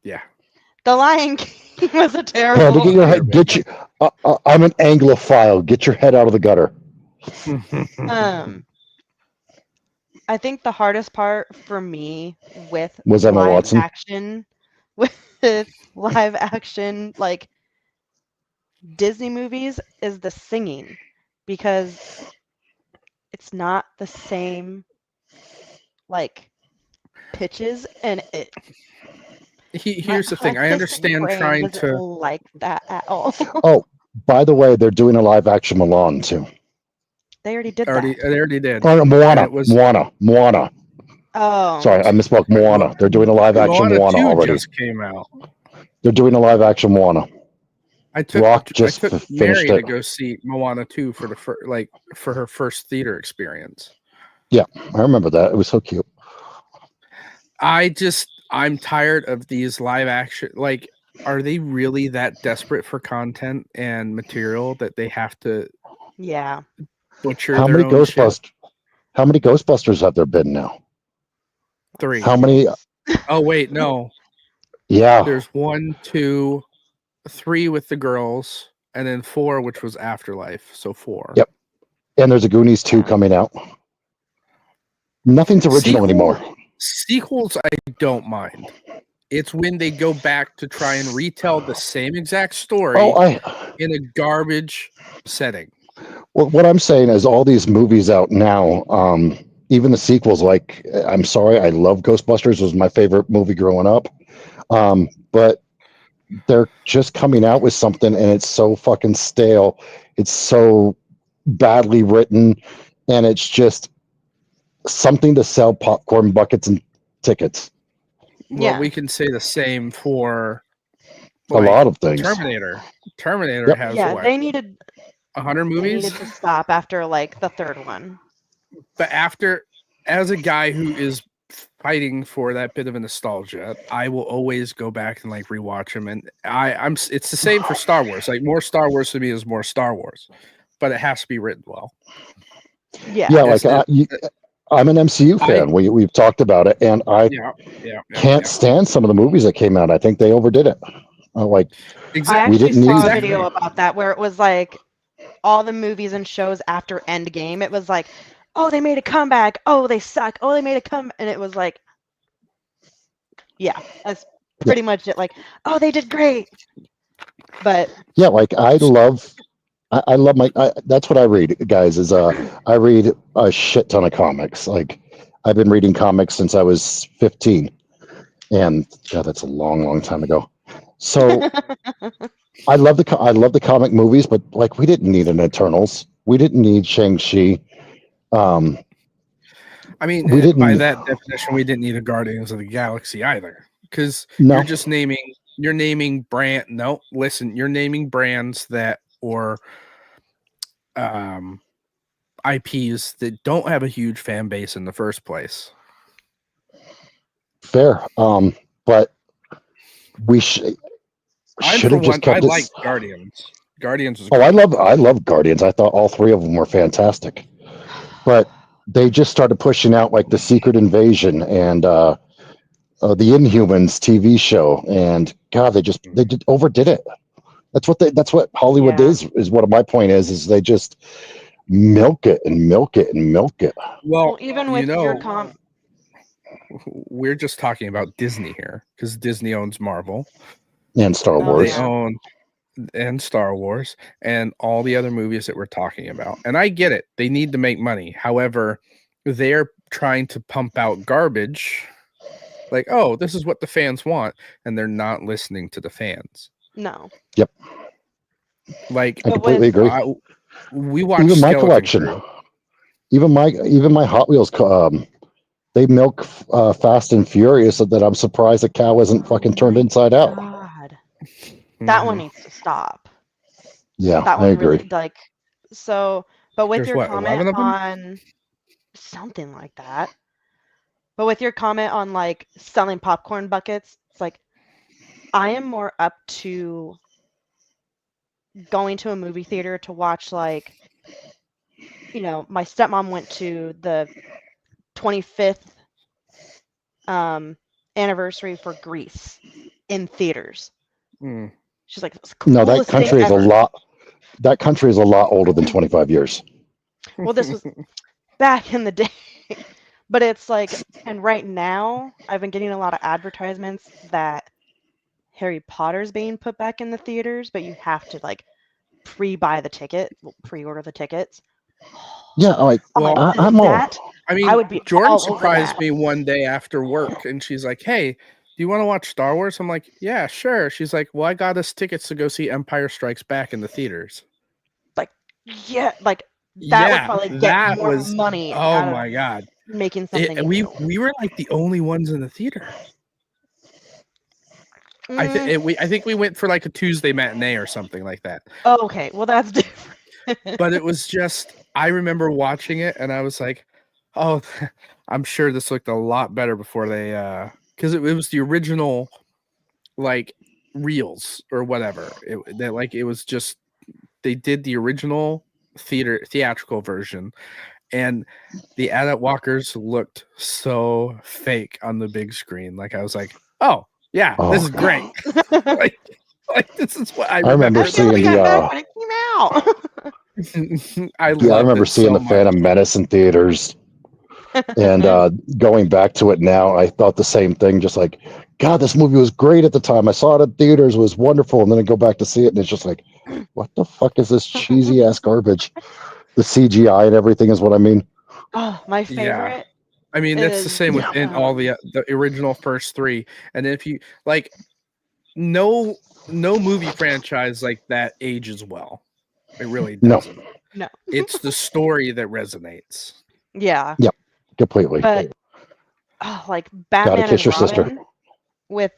[SPEAKER 1] Yeah.
[SPEAKER 3] The Lion King was a
[SPEAKER 2] Hey, to
[SPEAKER 3] terrible
[SPEAKER 2] get your
[SPEAKER 3] movie.
[SPEAKER 2] head, get you. I'm an Anglophile. Get your head out of the gutter.
[SPEAKER 3] I think the hardest part for me with
[SPEAKER 2] Was Emma
[SPEAKER 3] live
[SPEAKER 2] Watson?
[SPEAKER 3] action, with live action like Disney movies is the singing, because it's not the same like pitches, and my
[SPEAKER 1] Here's the thing. I
[SPEAKER 3] artistic
[SPEAKER 1] understand
[SPEAKER 3] brain
[SPEAKER 1] trying
[SPEAKER 3] doesn't
[SPEAKER 1] to.
[SPEAKER 3] like that at all.
[SPEAKER 2] Oh, by the way, they're doing a live action Milan too.
[SPEAKER 3] They already did
[SPEAKER 1] They
[SPEAKER 3] that.
[SPEAKER 1] already did.
[SPEAKER 2] Oh,
[SPEAKER 1] And
[SPEAKER 2] Moana,
[SPEAKER 1] it was
[SPEAKER 2] Moana.
[SPEAKER 3] Oh,
[SPEAKER 2] Sorry, I misspoke. Moana. They're doing a live action
[SPEAKER 1] Moana
[SPEAKER 2] Moana
[SPEAKER 1] 2
[SPEAKER 2] already.
[SPEAKER 1] just came out.
[SPEAKER 2] They're doing a live action Moana.
[SPEAKER 1] I took
[SPEAKER 2] Rock
[SPEAKER 1] I
[SPEAKER 2] just
[SPEAKER 1] took
[SPEAKER 2] finished
[SPEAKER 1] Mary to
[SPEAKER 2] it.
[SPEAKER 1] go see Moana 2 for for her first theater experience.
[SPEAKER 2] Yeah, I remember that. It was so cute.
[SPEAKER 1] I'm tired of these live action. Like, are they really that desperate for content and material that they have to
[SPEAKER 3] yeah.
[SPEAKER 1] butcher
[SPEAKER 2] How
[SPEAKER 1] their
[SPEAKER 2] many
[SPEAKER 1] own shit?
[SPEAKER 2] How many Ghostbusters have there been now?
[SPEAKER 1] 3.
[SPEAKER 2] How many?
[SPEAKER 1] Oh wait, no.
[SPEAKER 2] Yeah,
[SPEAKER 1] There's 1, 2, 3 with the girls, and then 4, which was Afterlife. So 4.
[SPEAKER 2] Yep. And there's a Goonies 2 coming out. Nothing's original anymore.
[SPEAKER 1] Sequels, I don't mind. It's when they go back to try and retell the same exact story in a garbage setting.
[SPEAKER 2] Well, what I'm saying is all these movies out now, even the sequels, like, I'm sorry, I love Ghostbusters. It was my favorite movie growing up. But they're just coming out with something and it's so fucking stale. It's so badly written, and it's just something to sell popcorn buckets and tickets.
[SPEAKER 1] Well,
[SPEAKER 3] Yeah.
[SPEAKER 1] we can say the same for
[SPEAKER 2] A lot of things.
[SPEAKER 1] Terminator. Terminator
[SPEAKER 2] Yep.
[SPEAKER 1] has
[SPEAKER 3] Yeah,
[SPEAKER 1] what,
[SPEAKER 3] they needed
[SPEAKER 1] 100
[SPEAKER 3] they
[SPEAKER 1] movies?
[SPEAKER 3] needed to stop after like the third one.
[SPEAKER 1] But as a guy who is fighting for that bit of a nostalgia, I will always go back and like rewatch them. And it's the same for Star Wars. Like, more Star Wars to me is more Star Wars, but it has to be written well.
[SPEAKER 3] Yeah.
[SPEAKER 2] Like I'm an MCU fan. We've talked about it, and I can't stand some of the movies that came out. I think they overdid it.
[SPEAKER 3] I
[SPEAKER 2] we
[SPEAKER 3] actually
[SPEAKER 2] didn't
[SPEAKER 3] saw
[SPEAKER 2] need
[SPEAKER 3] a video about that where it was like all the movies and shows after Endgame. It was like, oh, they made a comeback. Oh, they suck. Oh, they made a come, and it was like, yeah, that's pretty much it. Like, oh, they did great. But
[SPEAKER 2] like I love that's what I read, guys, is I read a shit ton of comics. Like, I've been reading comics since I was 15, and God, that's a long time ago. So I love the comic movies, but like, we didn't need an Eternals. We didn't need Shang-Chi.
[SPEAKER 1] I mean,
[SPEAKER 2] we didn't
[SPEAKER 1] by that definition, we didn't need a Guardians of the Galaxy either, because
[SPEAKER 2] No.
[SPEAKER 1] you're naming brand. No, listen, you're naming brands that, or IPs that don't have a huge fan base in the first place.
[SPEAKER 2] Fair. But we should have just kept
[SPEAKER 1] I
[SPEAKER 2] it.
[SPEAKER 1] like Guardians. Guardians was
[SPEAKER 2] Oh,
[SPEAKER 1] great.
[SPEAKER 2] I love Guardians. I thought all three of them were fantastic. But they just started pushing out like the Secret Invasion and the Inhumans TV show, and God, they overdid it. That's what Hollywood is what my point is they just milk it and milk it and milk it.
[SPEAKER 3] well, even with your
[SPEAKER 1] we're just talking about Disney here, because Disney owns Marvel
[SPEAKER 2] and Star Wars.
[SPEAKER 1] They own and Star Wars and all the other movies that we're talking about. And I get it. They need to make money. However, they're trying to pump out garbage. Like, oh, this is what the fans want. And they're not listening to the fans.
[SPEAKER 3] No.
[SPEAKER 2] Yep.
[SPEAKER 1] Like,
[SPEAKER 2] I completely agree.
[SPEAKER 1] We watched
[SPEAKER 2] even my
[SPEAKER 1] Skeleton
[SPEAKER 2] collection.
[SPEAKER 1] Crew.
[SPEAKER 2] Even my Hot Wheels, they milk Fast and Furious, so that I'm surprised the cow isn't fucking turned inside out.
[SPEAKER 3] God. That one needs to stop.
[SPEAKER 2] Yeah,
[SPEAKER 3] that one
[SPEAKER 2] I agree.
[SPEAKER 3] Really, like, so, but with
[SPEAKER 1] There's
[SPEAKER 3] your comment
[SPEAKER 1] 11 of them?
[SPEAKER 3] on something like that, but with your comment on like selling popcorn buckets, it's like, I am more up to going to a movie theater to watch, like, my stepmom went to the 25th anniversary for Greece in theaters.
[SPEAKER 1] Mm.
[SPEAKER 3] She's like, it's the
[SPEAKER 2] No, that
[SPEAKER 3] coolest thing
[SPEAKER 2] country is a
[SPEAKER 3] ever.
[SPEAKER 2] lot. That country is a lot older than 25 years.
[SPEAKER 3] Well, this was back in the day. But it's like, and right now, I've been getting a lot of advertisements that Harry Potter's being put back in the theaters, but you have to, like, pre-order the tickets.
[SPEAKER 2] Yeah, like
[SPEAKER 3] I'm like,
[SPEAKER 1] Well,
[SPEAKER 2] I'm all.
[SPEAKER 3] that,
[SPEAKER 1] I
[SPEAKER 3] I
[SPEAKER 1] mean,
[SPEAKER 3] would be
[SPEAKER 1] Jordan
[SPEAKER 3] all over
[SPEAKER 1] surprised
[SPEAKER 3] that.
[SPEAKER 1] me one day after work, and she's like, "Hey, do you want to watch Star Wars?" I'm like, "Yeah, sure." She's like, "Well, I got us tickets to go see Empire Strikes Back in the theaters."
[SPEAKER 3] Yeah, like, that would
[SPEAKER 1] Yeah,
[SPEAKER 3] probably get
[SPEAKER 1] that
[SPEAKER 3] more
[SPEAKER 1] was.
[SPEAKER 3] money
[SPEAKER 1] Oh
[SPEAKER 3] out of
[SPEAKER 1] my god!
[SPEAKER 3] making something
[SPEAKER 1] We
[SPEAKER 3] new.
[SPEAKER 1] were like the only ones in the theater. I think we went for like a Tuesday matinee or something like that.
[SPEAKER 3] Oh, okay, well, that's different.
[SPEAKER 1] But it was just, I remember watching it and I was like, oh, I'm sure this looked a lot better before they, because it was the original, like, reels or whatever. It was just, they did the original theatrical version, and the adult walkers looked so fake on the big screen. Like, I was like, oh yeah, this is great. like this is what I
[SPEAKER 2] remember seeing
[SPEAKER 3] we got back when it came out.
[SPEAKER 1] I
[SPEAKER 2] remember seeing the Phantom Menace in theaters, and going back to it now, I thought the same thing. Just like, God, this movie was great at the time. I saw it in theaters, it was wonderful, and then I go back to see it, and it's just like, what the fuck is this cheesy ass garbage? The CGI and everything is what I mean.
[SPEAKER 3] Oh, my favorite.
[SPEAKER 1] I mean, that's the same with all the original first three. And if you like, no movie franchise like that ages well. It really doesn't.
[SPEAKER 3] No.
[SPEAKER 1] It's the story that resonates.
[SPEAKER 3] Yeah.
[SPEAKER 2] Yep. Completely.
[SPEAKER 3] But like Batman
[SPEAKER 2] Gotta kiss
[SPEAKER 3] and
[SPEAKER 2] your
[SPEAKER 3] Robin
[SPEAKER 2] sister.
[SPEAKER 3] with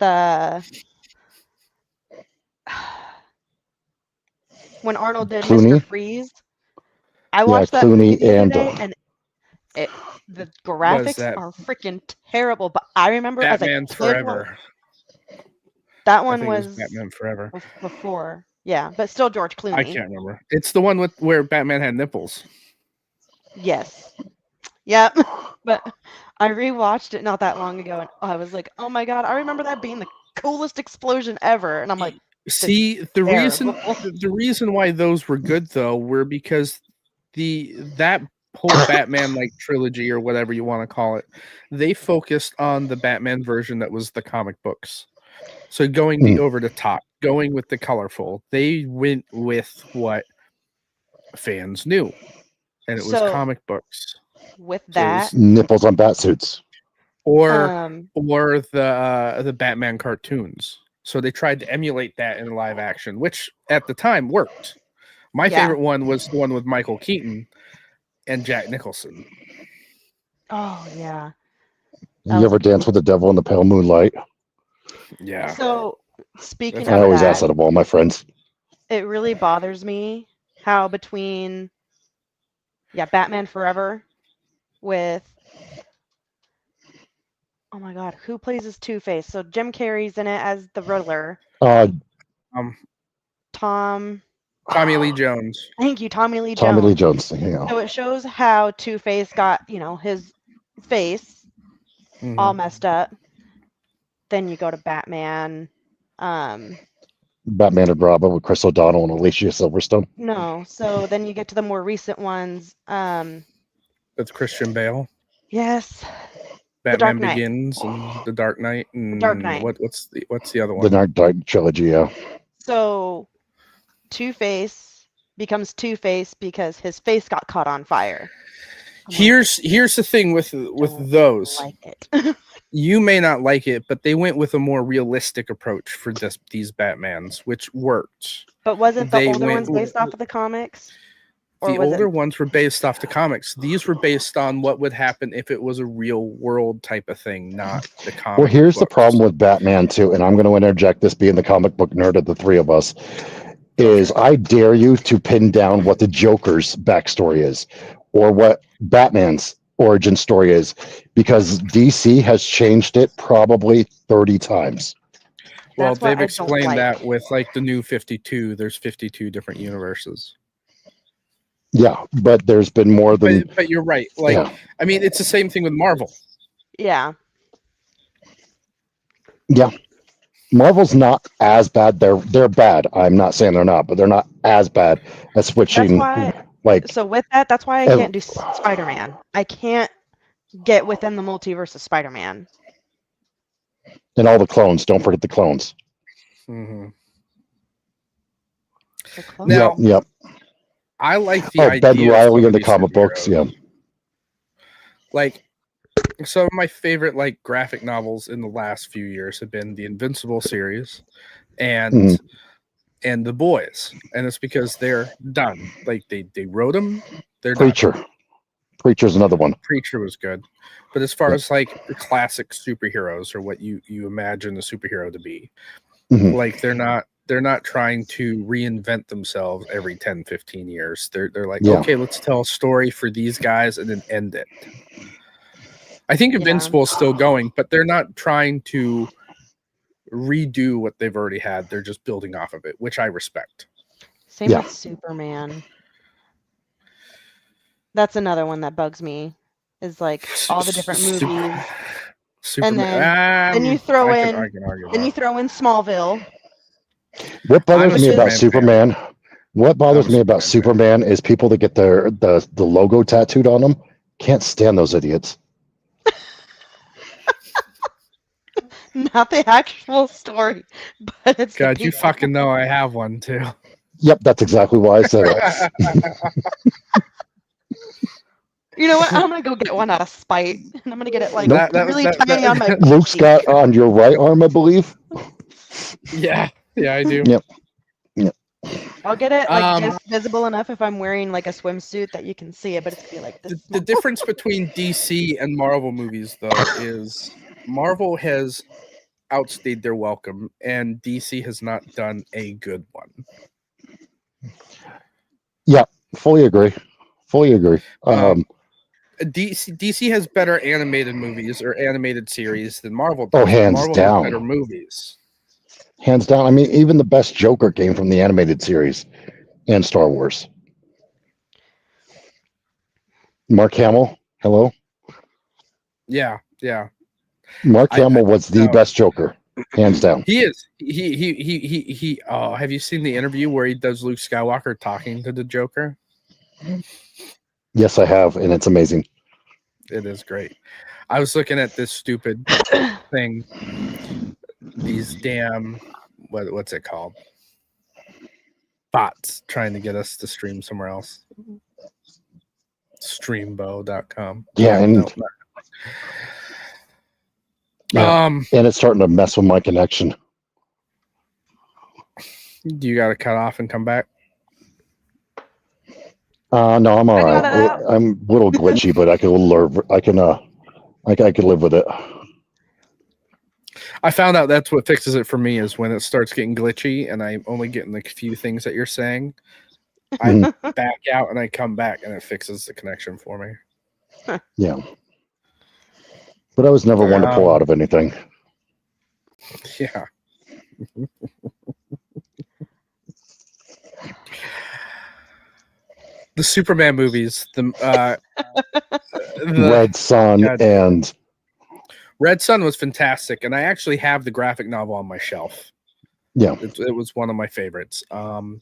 [SPEAKER 3] when Arnold did
[SPEAKER 2] Clooney.
[SPEAKER 3] Mr. Freeze. I watched that movie the other day, and the graphics are freaking terrible. But I remember
[SPEAKER 1] Batman
[SPEAKER 3] as a kid,
[SPEAKER 1] Forever.
[SPEAKER 3] That one was
[SPEAKER 1] Batman Forever
[SPEAKER 3] before. Yeah, but still George Clooney.
[SPEAKER 1] I can't remember. It's the one where Batman had nipples.
[SPEAKER 3] Yes. Yep. But I rewatched it not that long ago, and I was like, "Oh my god, I remember that being the coolest explosion ever." And I'm like,
[SPEAKER 1] see, the reason why those were good though were because that whole Batman like trilogy or whatever you want to call it, they focused on the Batman version that was the comic books. So going the over the top, going with the colorful, they went with what fans knew, and it was comic books.
[SPEAKER 3] With that,
[SPEAKER 2] nipples on bat suits,
[SPEAKER 1] or the Batman cartoons. So they tried to emulate that in live action, which at the time worked. My favorite one was the one with Michael Keaton and Jack Nicholson.
[SPEAKER 3] Oh yeah.
[SPEAKER 2] You ever dance with the devil in the pale moonlight?
[SPEAKER 1] Yeah.
[SPEAKER 3] So speaking
[SPEAKER 2] I always ask that of all my friends.
[SPEAKER 3] It really bothers me how between Batman Forever with oh my god, who plays as Two-Face? So Jim Carrey's in it as the Riddler.
[SPEAKER 1] Tommy Lee Jones.
[SPEAKER 3] Thank you, Tommy Lee Jones.
[SPEAKER 2] Tommy Lee Jones. Yeah.
[SPEAKER 3] So it shows how Two-Face got, his face all messed up. Then you go to Batman.
[SPEAKER 2] Batman and Robin with Chris O'Donnell and Alicia Silverstone.
[SPEAKER 3] No, so then you get to the more recent ones.
[SPEAKER 1] That's Christian Bale.
[SPEAKER 3] Yes.
[SPEAKER 1] Batman Begins and The Dark Knight and
[SPEAKER 3] Dark Knight.
[SPEAKER 1] What's the other one?
[SPEAKER 2] The Dark Knight trilogy, yeah.
[SPEAKER 3] So Two-Face becomes Two-Face because his face got caught on fire.
[SPEAKER 1] Here's the thing with those.
[SPEAKER 3] Like it.
[SPEAKER 1] You may not like it, but they went with a more realistic approach for these Batmans, which worked.
[SPEAKER 3] But wasn't the older ones based off of the comics?
[SPEAKER 1] The older ones were based off the comics. These were based on what would happen if it was a real world type of thing, not the comic.
[SPEAKER 2] Well, here's the problem with Batman too, and I'm going to interject this, being the comic book nerd of the three of us, is I dare you to pin down what the Joker's backstory is, or what Batman's origin story is, because DC has changed it probably 30 times.
[SPEAKER 1] Well,
[SPEAKER 3] That's what
[SPEAKER 1] they've
[SPEAKER 3] I don't
[SPEAKER 1] explained
[SPEAKER 3] like.
[SPEAKER 1] that with like the new 52. There's 52 different universes.
[SPEAKER 2] Yeah, but there's been more than
[SPEAKER 1] But you're right. Like,
[SPEAKER 2] yeah,
[SPEAKER 1] I mean, it's the same thing with Marvel.
[SPEAKER 3] Yeah.
[SPEAKER 2] yeah. Marvel's not as bad. They're bad. I'm not saying they're not, but they're not as bad as
[SPEAKER 3] That's
[SPEAKER 2] switching.
[SPEAKER 3] why.
[SPEAKER 2] Like,
[SPEAKER 3] So with that, that's why I
[SPEAKER 2] ev-
[SPEAKER 3] can't do Spider-Man. I can't get within the multiverse of Spider-Man.
[SPEAKER 2] and all the clones. Don't forget the clones.
[SPEAKER 1] Mm-hmm.
[SPEAKER 3] The clone?
[SPEAKER 1] Now,
[SPEAKER 2] Yep.
[SPEAKER 1] I like the
[SPEAKER 2] Oh, Ben
[SPEAKER 1] idea of
[SPEAKER 2] Riley
[SPEAKER 1] some
[SPEAKER 2] in
[SPEAKER 1] of
[SPEAKER 2] the
[SPEAKER 1] these
[SPEAKER 2] comic books. Yeah.
[SPEAKER 1] superheroes. Like, some of my favorite like graphic novels in the last few years have been the Invincible series and
[SPEAKER 2] Mhm.
[SPEAKER 1] and the Boys, and it's because they're done. Like they wrote them, they're done.
[SPEAKER 2] Preacher's another one.
[SPEAKER 1] Preacher was good, but as far
[SPEAKER 2] Yep.
[SPEAKER 1] as like the classic superheroes or what you imagine a superhero to be,
[SPEAKER 2] Mhm.
[SPEAKER 1] like they're not trying to reinvent themselves every 10 15 years. They're like,
[SPEAKER 2] Yeah.
[SPEAKER 1] okay, let's tell a story for these guys and then end it. I think
[SPEAKER 3] Yeah.
[SPEAKER 1] Invincible is still going, but they're not trying to redo what they've already had. They're just building off of it, which I respect.
[SPEAKER 3] Same
[SPEAKER 2] Yeah.
[SPEAKER 3] with Superman. That's another one that bugs me. Is like all the different movies,
[SPEAKER 1] Superman.
[SPEAKER 3] then you throw
[SPEAKER 1] I
[SPEAKER 3] in,
[SPEAKER 1] can argue
[SPEAKER 3] then
[SPEAKER 1] that.
[SPEAKER 3] you throw in Smallville.
[SPEAKER 2] What bothers
[SPEAKER 1] I'm a
[SPEAKER 2] me about
[SPEAKER 1] Superman fan.
[SPEAKER 2] Superman? What bothers me about Superman is people that get the logo tattooed on them. Can't stand those idiots.
[SPEAKER 3] Not the actual story, but it's the
[SPEAKER 1] God, you
[SPEAKER 3] people.
[SPEAKER 1] fucking know I have one too.
[SPEAKER 2] Yep, that's exactly why I said it.
[SPEAKER 3] You know what? I'm gonna go get one out of spite, and I'm gonna get it like
[SPEAKER 2] Nope.
[SPEAKER 3] really tiny on my butt
[SPEAKER 2] Luke's
[SPEAKER 3] cheek.
[SPEAKER 2] got on your right arm, I believe.
[SPEAKER 1] Yeah, I do.
[SPEAKER 2] Yep.
[SPEAKER 3] I'll get it like
[SPEAKER 1] Um,
[SPEAKER 3] just visible enough if I'm wearing like a swimsuit that you can see it, but it's gonna be like this.
[SPEAKER 1] the difference between DC and Marvel movies, though, is Marvel has outstayed their welcome, and DC has not done a good one.
[SPEAKER 2] Yeah, fully agree.
[SPEAKER 1] DC has better animated movies or animated series than Marvel does.
[SPEAKER 2] Oh, hands
[SPEAKER 1] Marvel
[SPEAKER 2] down.
[SPEAKER 1] has better movies.
[SPEAKER 2] Hands down. I mean, even the best Joker came from the animated series and Star Wars. Mark Hamill, hello.
[SPEAKER 1] Yeah.
[SPEAKER 2] Mark Hamill was the best Joker, hands down.
[SPEAKER 1] He is. He. Oh, have you seen the interview where he does Luke Skywalker talking to the Joker?
[SPEAKER 2] Yes, I have, and it's amazing.
[SPEAKER 1] It is great. I was looking at this stupid thing. These damn what's it called? Bots trying to get us to stream somewhere else. Streambo.com.
[SPEAKER 2] Yeah, and and it's starting to mess with my connection.
[SPEAKER 1] You got to cut off and come back.
[SPEAKER 2] No, I'm all
[SPEAKER 3] I got
[SPEAKER 2] right.
[SPEAKER 3] it out.
[SPEAKER 2] I'm a little glitchy, but I can live. I can live with it.
[SPEAKER 1] I found out that's what fixes it for me is when it starts getting glitchy and I'm only getting the few things that you're saying. I back out and I come back and it fixes the connection for me.
[SPEAKER 2] Yeah. But I was never one to pull out of anything.
[SPEAKER 1] Yeah. The Superman movies, the
[SPEAKER 2] Red Sun and
[SPEAKER 1] Red Sun was fantastic, and I actually have the graphic novel on my shelf.
[SPEAKER 2] Yeah,
[SPEAKER 1] it was one of my favorites. The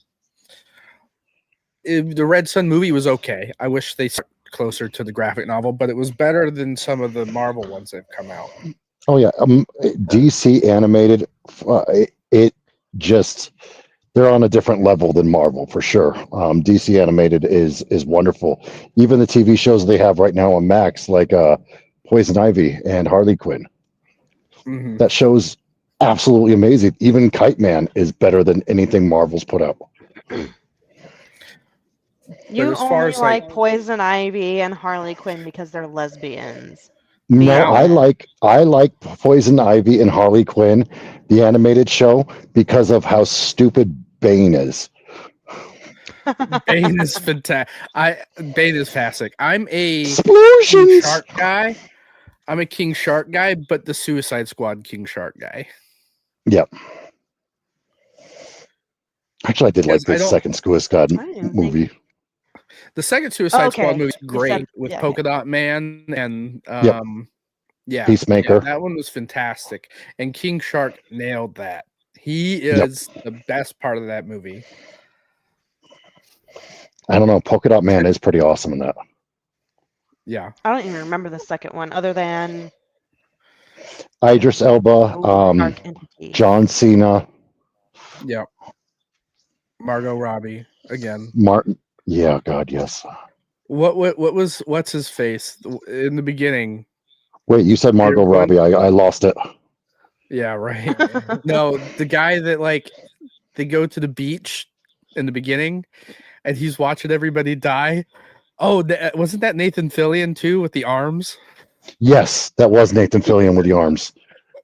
[SPEAKER 1] Red Sun movie was okay. I wish they stuck closer to the graphic novel, but it was better than some of the Marvel ones that have come out.
[SPEAKER 2] Oh yeah, DC animated. It just they're on a different level than Marvel for sure. DC animated is wonderful. Even the TV shows they have right now on Max, like Poison Ivy and Harley Quinn.
[SPEAKER 1] Mm-hmm.
[SPEAKER 2] That show's absolutely amazing. Even Kite Man is better than anything Marvel's put out.
[SPEAKER 3] You only like Poison Ivy and Harley Quinn because they're lesbians.
[SPEAKER 2] No, I like Poison Ivy and Harley Quinn, the animated show, because of how stupid Bane is.
[SPEAKER 1] Bane is fantastic. Bane is fantastic. I'm a
[SPEAKER 2] Explosions!
[SPEAKER 1] King Shark guy. I'm a King Shark guy, but the Suicide Squad King Shark guy.
[SPEAKER 2] Yep. Actually, I did like
[SPEAKER 1] Because I
[SPEAKER 2] the
[SPEAKER 1] don't.
[SPEAKER 2] second Suicide Squad
[SPEAKER 3] I didn't
[SPEAKER 2] movie.
[SPEAKER 1] The second Suicide Squad
[SPEAKER 3] Okay,
[SPEAKER 1] movie is
[SPEAKER 3] you
[SPEAKER 1] great
[SPEAKER 3] said
[SPEAKER 1] with
[SPEAKER 3] yeah.
[SPEAKER 1] Polka Dot Man and
[SPEAKER 2] Yep.
[SPEAKER 1] yeah,
[SPEAKER 2] Peacemaker.
[SPEAKER 1] that one was fantastic. And King Shark nailed that. He
[SPEAKER 2] Yep.
[SPEAKER 1] is the best part of that movie.
[SPEAKER 2] I don't know. Polka Dot Man is pretty awesome in that.
[SPEAKER 1] Yeah.
[SPEAKER 3] I don't even remember the second one other than
[SPEAKER 2] Idris Elba,
[SPEAKER 3] Dark Entity.
[SPEAKER 2] John Cena,
[SPEAKER 1] Yeah. Margot Robbie again.
[SPEAKER 2] Martin. Yeah, God, yes.
[SPEAKER 1] What's his face in the beginning?
[SPEAKER 2] Wait, you said Margot Robbie. I lost it.
[SPEAKER 1] Yeah, right. No, the guy that like they go to the beach in the beginning and he's watching everybody die. Oh, wasn't that Nathan Fillion too with the arms?
[SPEAKER 2] Yes, that was Nathan Fillion with the arms.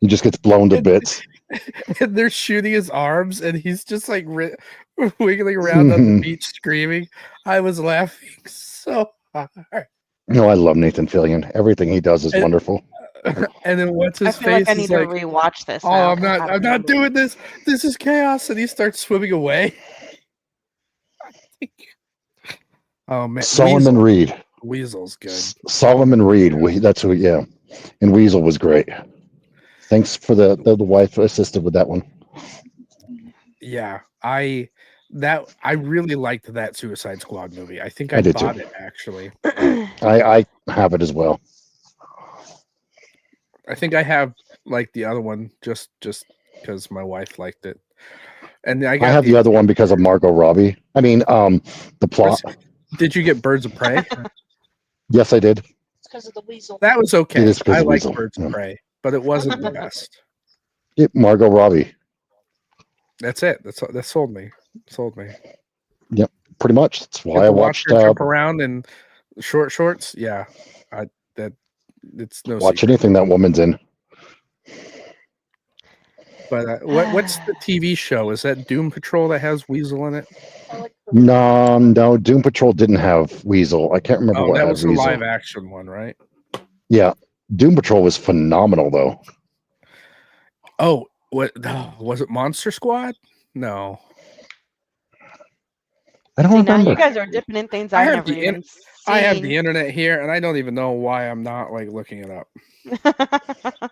[SPEAKER 2] He just gets blown to bits.
[SPEAKER 1] And they're shooting his arms and he's just like wiggling around on the beach screaming. I was laughing so hard.
[SPEAKER 2] No, I love Nathan Fillion. Everything he does is wonderful.
[SPEAKER 1] And then what's
[SPEAKER 3] I
[SPEAKER 1] his
[SPEAKER 3] feel like
[SPEAKER 1] face?
[SPEAKER 3] I need
[SPEAKER 1] Is
[SPEAKER 3] to
[SPEAKER 1] like,
[SPEAKER 3] rewatch this.
[SPEAKER 1] oh,
[SPEAKER 3] now,
[SPEAKER 1] I'm
[SPEAKER 3] 'cause I
[SPEAKER 1] not
[SPEAKER 3] haven't seen it.
[SPEAKER 1] doing this. This is chaos. And he starts swimming away. Oh man,
[SPEAKER 2] Solomon Reed.
[SPEAKER 1] Weasel's good.
[SPEAKER 2] Solomon Reed. That's who. Yeah, and Weasel was great. Thanks for the wife assisted with that one.
[SPEAKER 1] Yeah, I really liked that Suicide Squad movie. I think
[SPEAKER 2] I
[SPEAKER 1] I
[SPEAKER 2] did
[SPEAKER 1] bought
[SPEAKER 2] too.
[SPEAKER 1] it actually.
[SPEAKER 2] I have it as well.
[SPEAKER 1] I think I have like the other one just because my wife liked it. And I
[SPEAKER 2] have the other one because of Margot Robbie. I mean, the plot.
[SPEAKER 1] Did you get Birds of Prey?
[SPEAKER 2] Yes, I did.
[SPEAKER 4] It's because of the weasel.
[SPEAKER 1] That was okay.
[SPEAKER 2] It is because
[SPEAKER 1] I
[SPEAKER 2] of
[SPEAKER 1] like
[SPEAKER 2] Weasel.
[SPEAKER 1] Birds of Prey, but it wasn't the best.
[SPEAKER 2] Margot Robbie.
[SPEAKER 1] That's it. That sold me. Sold me.
[SPEAKER 2] Yep, pretty much. That's
[SPEAKER 1] Get
[SPEAKER 2] why
[SPEAKER 1] to
[SPEAKER 2] I
[SPEAKER 1] watch
[SPEAKER 2] watched.
[SPEAKER 1] her jump around in short shorts. Yeah, it's no
[SPEAKER 2] watch
[SPEAKER 1] secret.
[SPEAKER 2] anything that woman's in.
[SPEAKER 1] But what's the TV show? Is that Doom Patrol that has Weasel in it?
[SPEAKER 2] No, Doom Patrol didn't have Weasel. I can't remember
[SPEAKER 1] Oh,
[SPEAKER 2] what
[SPEAKER 1] that
[SPEAKER 2] had
[SPEAKER 1] was the
[SPEAKER 2] Weasel.
[SPEAKER 1] live action one, right?
[SPEAKER 2] Yeah, Doom Patrol was phenomenal though.
[SPEAKER 1] Oh, what was it? Monster Squad? No,
[SPEAKER 2] I don't
[SPEAKER 3] See, now
[SPEAKER 2] remember.
[SPEAKER 3] you guys are dipping in things
[SPEAKER 1] I
[SPEAKER 3] I've
[SPEAKER 1] have
[SPEAKER 3] never
[SPEAKER 1] the
[SPEAKER 3] even seen.
[SPEAKER 1] I have the internet here, and I don't even know why I'm not like looking it up.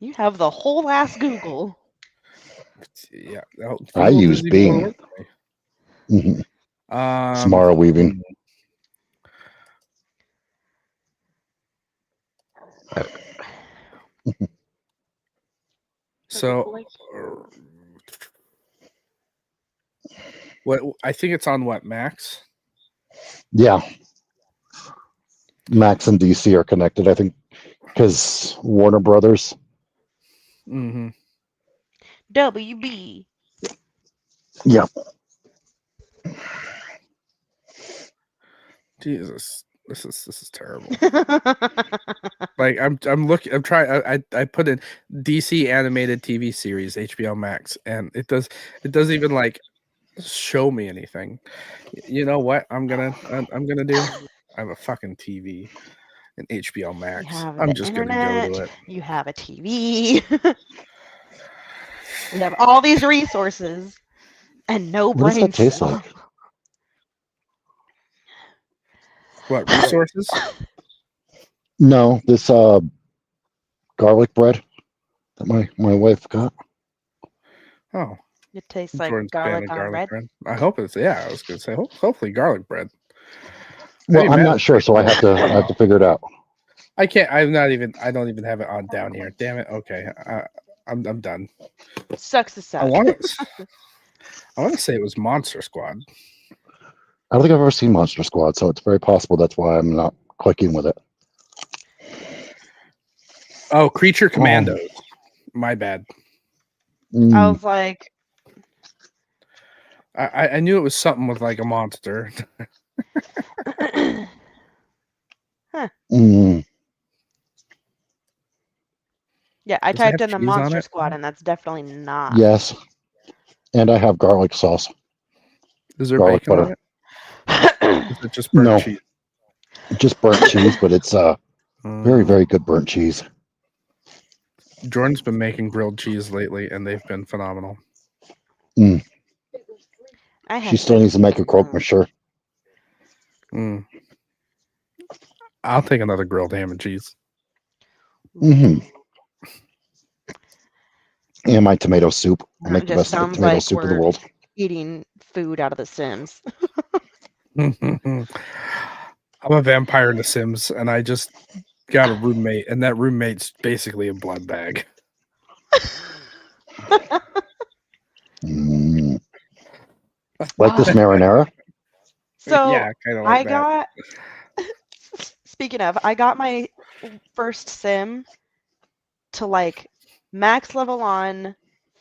[SPEAKER 3] You have the whole ass Google.
[SPEAKER 1] Yeah,
[SPEAKER 2] I
[SPEAKER 1] Google
[SPEAKER 2] use
[SPEAKER 1] doesn't even wanna
[SPEAKER 2] Bing.
[SPEAKER 1] work for me.
[SPEAKER 2] Samara Weaving.
[SPEAKER 1] So, what I think it's on what Max?
[SPEAKER 2] Yeah, Max and DC are connected. I think because Warner Brothers.
[SPEAKER 1] Mm-hmm.
[SPEAKER 3] WB.
[SPEAKER 2] Yeah.
[SPEAKER 1] Jesus, this is terrible. Like I'm looking. I'm trying. I put in DC animated TV series HBO Max, and it doesn't even like show me anything. You know what I'm gonna do? I have a fucking TV and HBO Max.
[SPEAKER 3] You have
[SPEAKER 1] I'm
[SPEAKER 3] the
[SPEAKER 1] just
[SPEAKER 3] internet.
[SPEAKER 1] gonna go to it.
[SPEAKER 3] You have a TV. We have all these resources and no
[SPEAKER 2] What does
[SPEAKER 3] brain
[SPEAKER 2] that taste
[SPEAKER 3] cell.
[SPEAKER 2] like?
[SPEAKER 1] What resources?
[SPEAKER 2] No, this garlic bread that my wife got.
[SPEAKER 1] Oh,
[SPEAKER 3] It tastes like
[SPEAKER 1] Jordan's a fan
[SPEAKER 3] garlic
[SPEAKER 1] of
[SPEAKER 3] on bread.
[SPEAKER 1] I hope it's I was gonna say hopefully garlic bread.
[SPEAKER 2] Well,
[SPEAKER 1] Maybe
[SPEAKER 2] I'm
[SPEAKER 1] Matt-
[SPEAKER 2] not sure, so I have to figure it out.
[SPEAKER 1] I can't. I don't even have it on down here. Damn it. Okay, I'm done.
[SPEAKER 3] Sucks to suck.
[SPEAKER 1] I want to say it was Monster Squad.
[SPEAKER 2] I don't think I've ever seen Monster Squad, so it's very possible that's why I'm not clicking with it.
[SPEAKER 1] Oh, Creature Commandos. My bad.
[SPEAKER 3] I was like,
[SPEAKER 1] I knew it was something with like a monster.
[SPEAKER 3] yeah, I
[SPEAKER 1] Does it
[SPEAKER 3] typed
[SPEAKER 1] have
[SPEAKER 3] in the
[SPEAKER 1] cheese on
[SPEAKER 3] Monster
[SPEAKER 1] it?
[SPEAKER 3] Squad, and that's definitely not.
[SPEAKER 2] Yes, and I have garlic sauce.
[SPEAKER 1] Is there
[SPEAKER 2] Garlic
[SPEAKER 1] bacon on
[SPEAKER 2] butter.
[SPEAKER 1] it? Is it just burnt
[SPEAKER 2] No.
[SPEAKER 1] cheese?
[SPEAKER 2] Just burnt cheese, but it's very, very good burnt cheese.
[SPEAKER 1] Jordan's been making grilled cheese lately, and they've been phenomenal.
[SPEAKER 2] Mm.
[SPEAKER 3] I had
[SPEAKER 2] She still needs to make a croque monsieur.
[SPEAKER 1] Mm. I'll take another grilled ham and cheese.
[SPEAKER 2] Mm-hmm. And my tomato soup. I
[SPEAKER 3] That
[SPEAKER 2] make the
[SPEAKER 3] just
[SPEAKER 2] best
[SPEAKER 3] sounds
[SPEAKER 2] tomato
[SPEAKER 3] like
[SPEAKER 2] soup in the
[SPEAKER 3] we're
[SPEAKER 2] world.
[SPEAKER 3] eating food out of The Sims.
[SPEAKER 1] I'm a vampire in The Sims, and I just got a roommate, and that roommate's basically a blood bag.
[SPEAKER 2] Mm. Like this marinara?
[SPEAKER 3] So
[SPEAKER 1] Yeah, kind of like
[SPEAKER 3] I
[SPEAKER 1] that.
[SPEAKER 3] got, speaking of, I got my first Sim to like max level on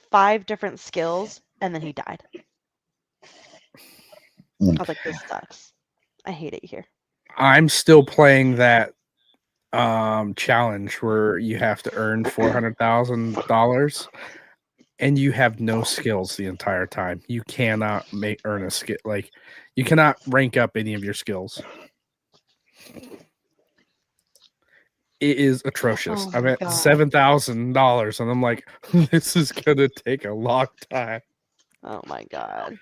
[SPEAKER 3] 5 different skills, and then he died.
[SPEAKER 2] Mm.
[SPEAKER 3] I was like, this sucks. I hate it here.
[SPEAKER 1] I'm still playing that challenge where you have to earn $400,000 and you have no skills the entire time. You cannot earn a skill. Like, you cannot rank up any of your skills. It is atrocious.
[SPEAKER 3] Oh
[SPEAKER 1] I'm
[SPEAKER 3] my
[SPEAKER 1] at
[SPEAKER 3] God.
[SPEAKER 1] $7,000, and I'm like, this is gonna take a long time.
[SPEAKER 3] Oh my God.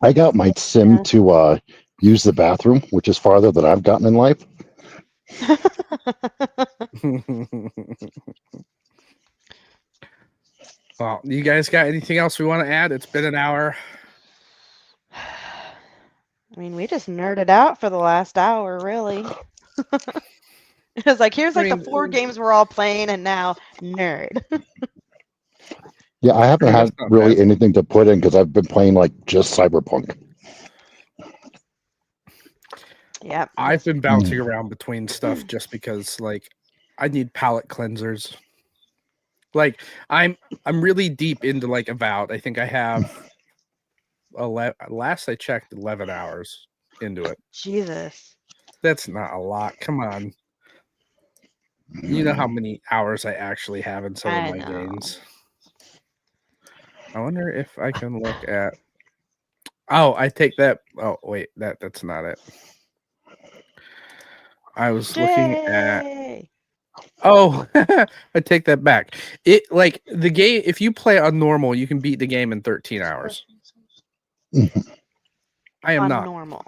[SPEAKER 2] I got my sim
[SPEAKER 3] Yeah.
[SPEAKER 2] to use the bathroom, which is farther than I've gotten in life.
[SPEAKER 1] Well, you guys got anything else we want to add? It's been an hour.
[SPEAKER 3] I mean, we just nerded out for the last hour, really. It was like, here's like the 4 games we're all playing, and now nerd.
[SPEAKER 2] Yeah, I haven't
[SPEAKER 1] That's
[SPEAKER 2] had
[SPEAKER 1] not
[SPEAKER 2] really
[SPEAKER 1] bad.
[SPEAKER 2] anything to put in because I've been playing like just Cyberpunk.
[SPEAKER 3] Yeah.
[SPEAKER 1] I've been bouncing around between stuff just because, like, I need palate cleansers. Like, I'm really deep into like Avowed. I think I have last I checked 11 hours into it.
[SPEAKER 3] Jesus.
[SPEAKER 1] That's not a lot. Come on. You know how many hours I actually have in some of
[SPEAKER 3] I
[SPEAKER 1] my
[SPEAKER 3] know.
[SPEAKER 1] games. I wonder if I can look at. Oh, I take that. Oh, wait, that's not it. I was looking at.
[SPEAKER 3] Jay!
[SPEAKER 1] Oh, I take that back. It like the game. If you play on normal, you can beat the game in 13 hours. I am
[SPEAKER 3] On
[SPEAKER 1] not.
[SPEAKER 3] normal.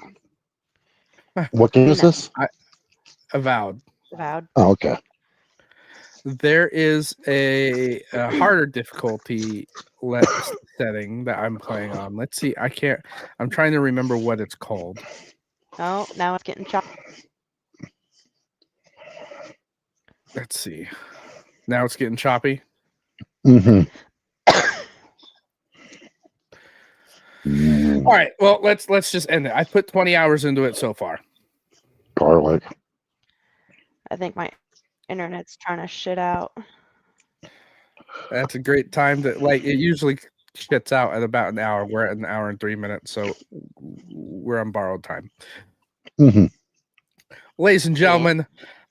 [SPEAKER 2] What game is
[SPEAKER 3] No.
[SPEAKER 2] this?
[SPEAKER 1] Avowed.
[SPEAKER 3] Avowed.
[SPEAKER 2] Oh, okay.
[SPEAKER 1] There is a harder difficulty setting that I'm playing on. Let's see. I can't. I'm trying to remember what it's called.
[SPEAKER 3] Oh, now it's getting chopped.
[SPEAKER 1] Let's see. Now it's getting choppy.
[SPEAKER 2] Mm-hmm.
[SPEAKER 1] All right. Well, let's just end it. I put 20 hours into it so far.
[SPEAKER 2] Garlic.
[SPEAKER 3] I think my internet's trying to shit out.
[SPEAKER 1] That's a great time to like. It usually shits out at about an hour. We're at an hour and 3 minutes, so we're on borrowed time.
[SPEAKER 2] Mm-hmm.
[SPEAKER 1] Ladies and gentlemen,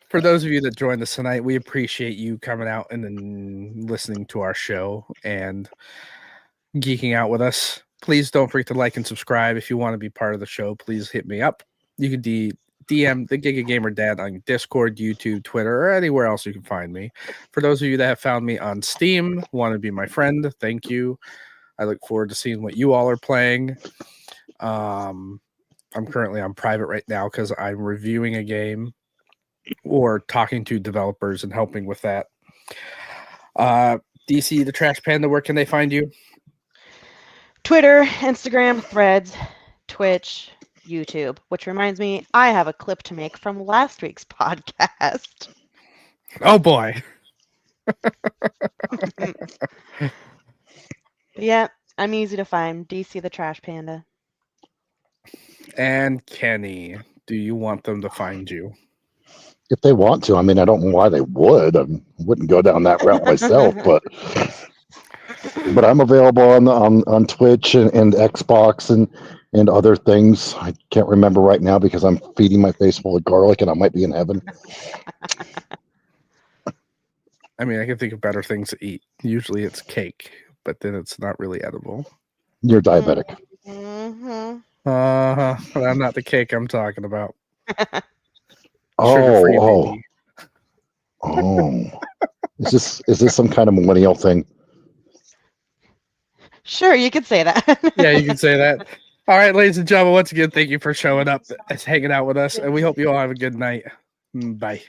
[SPEAKER 1] for those of you that joined us tonight, we appreciate you coming out and then listening to our show and geeking out with us. Please don't forget to like and subscribe. If you want to be part of the show, please hit me up. You can DM the Giga Gamer Dad on Discord, YouTube, Twitter, or anywhere else you can find me. For those of you that have found me on Steam, want to be my friend, thank you. I look forward to seeing what you all are playing. I'm currently on private right now because I'm reviewing a game or talking to developers and helping with that. DC the Trash Panda, where can they find you?
[SPEAKER 3] Twitter, Instagram, Threads, Twitch, YouTube. Which reminds me, I have a clip to make from last week's podcast.
[SPEAKER 1] Oh boy.
[SPEAKER 3] Yeah, I'm easy to find. DC the Trash Panda.
[SPEAKER 1] And Kenny, do you want them to find you?
[SPEAKER 2] If they want to, I mean, I don't know why they would. I wouldn't go down that route myself, but I'm available on Twitch and Xbox and other things. I can't remember right now because I'm feeding my face full of garlic and I might be in heaven.
[SPEAKER 1] I mean, I can think of better things to eat. Usually it's cake, but then it's not really edible.
[SPEAKER 2] You're diabetic.
[SPEAKER 3] Mm-hmm.
[SPEAKER 1] I'm not the cake I'm talking about.
[SPEAKER 2] Oh,
[SPEAKER 1] Sugar-free,
[SPEAKER 2] oh,
[SPEAKER 1] baby.
[SPEAKER 2] oh. Is this some kind of millennial thing?
[SPEAKER 3] Sure, you could say that.
[SPEAKER 1] Yeah, you can say that. All right, ladies and gentlemen, once again, thank you for showing up and hanging out with us, and we hope you all have a good night. Bye.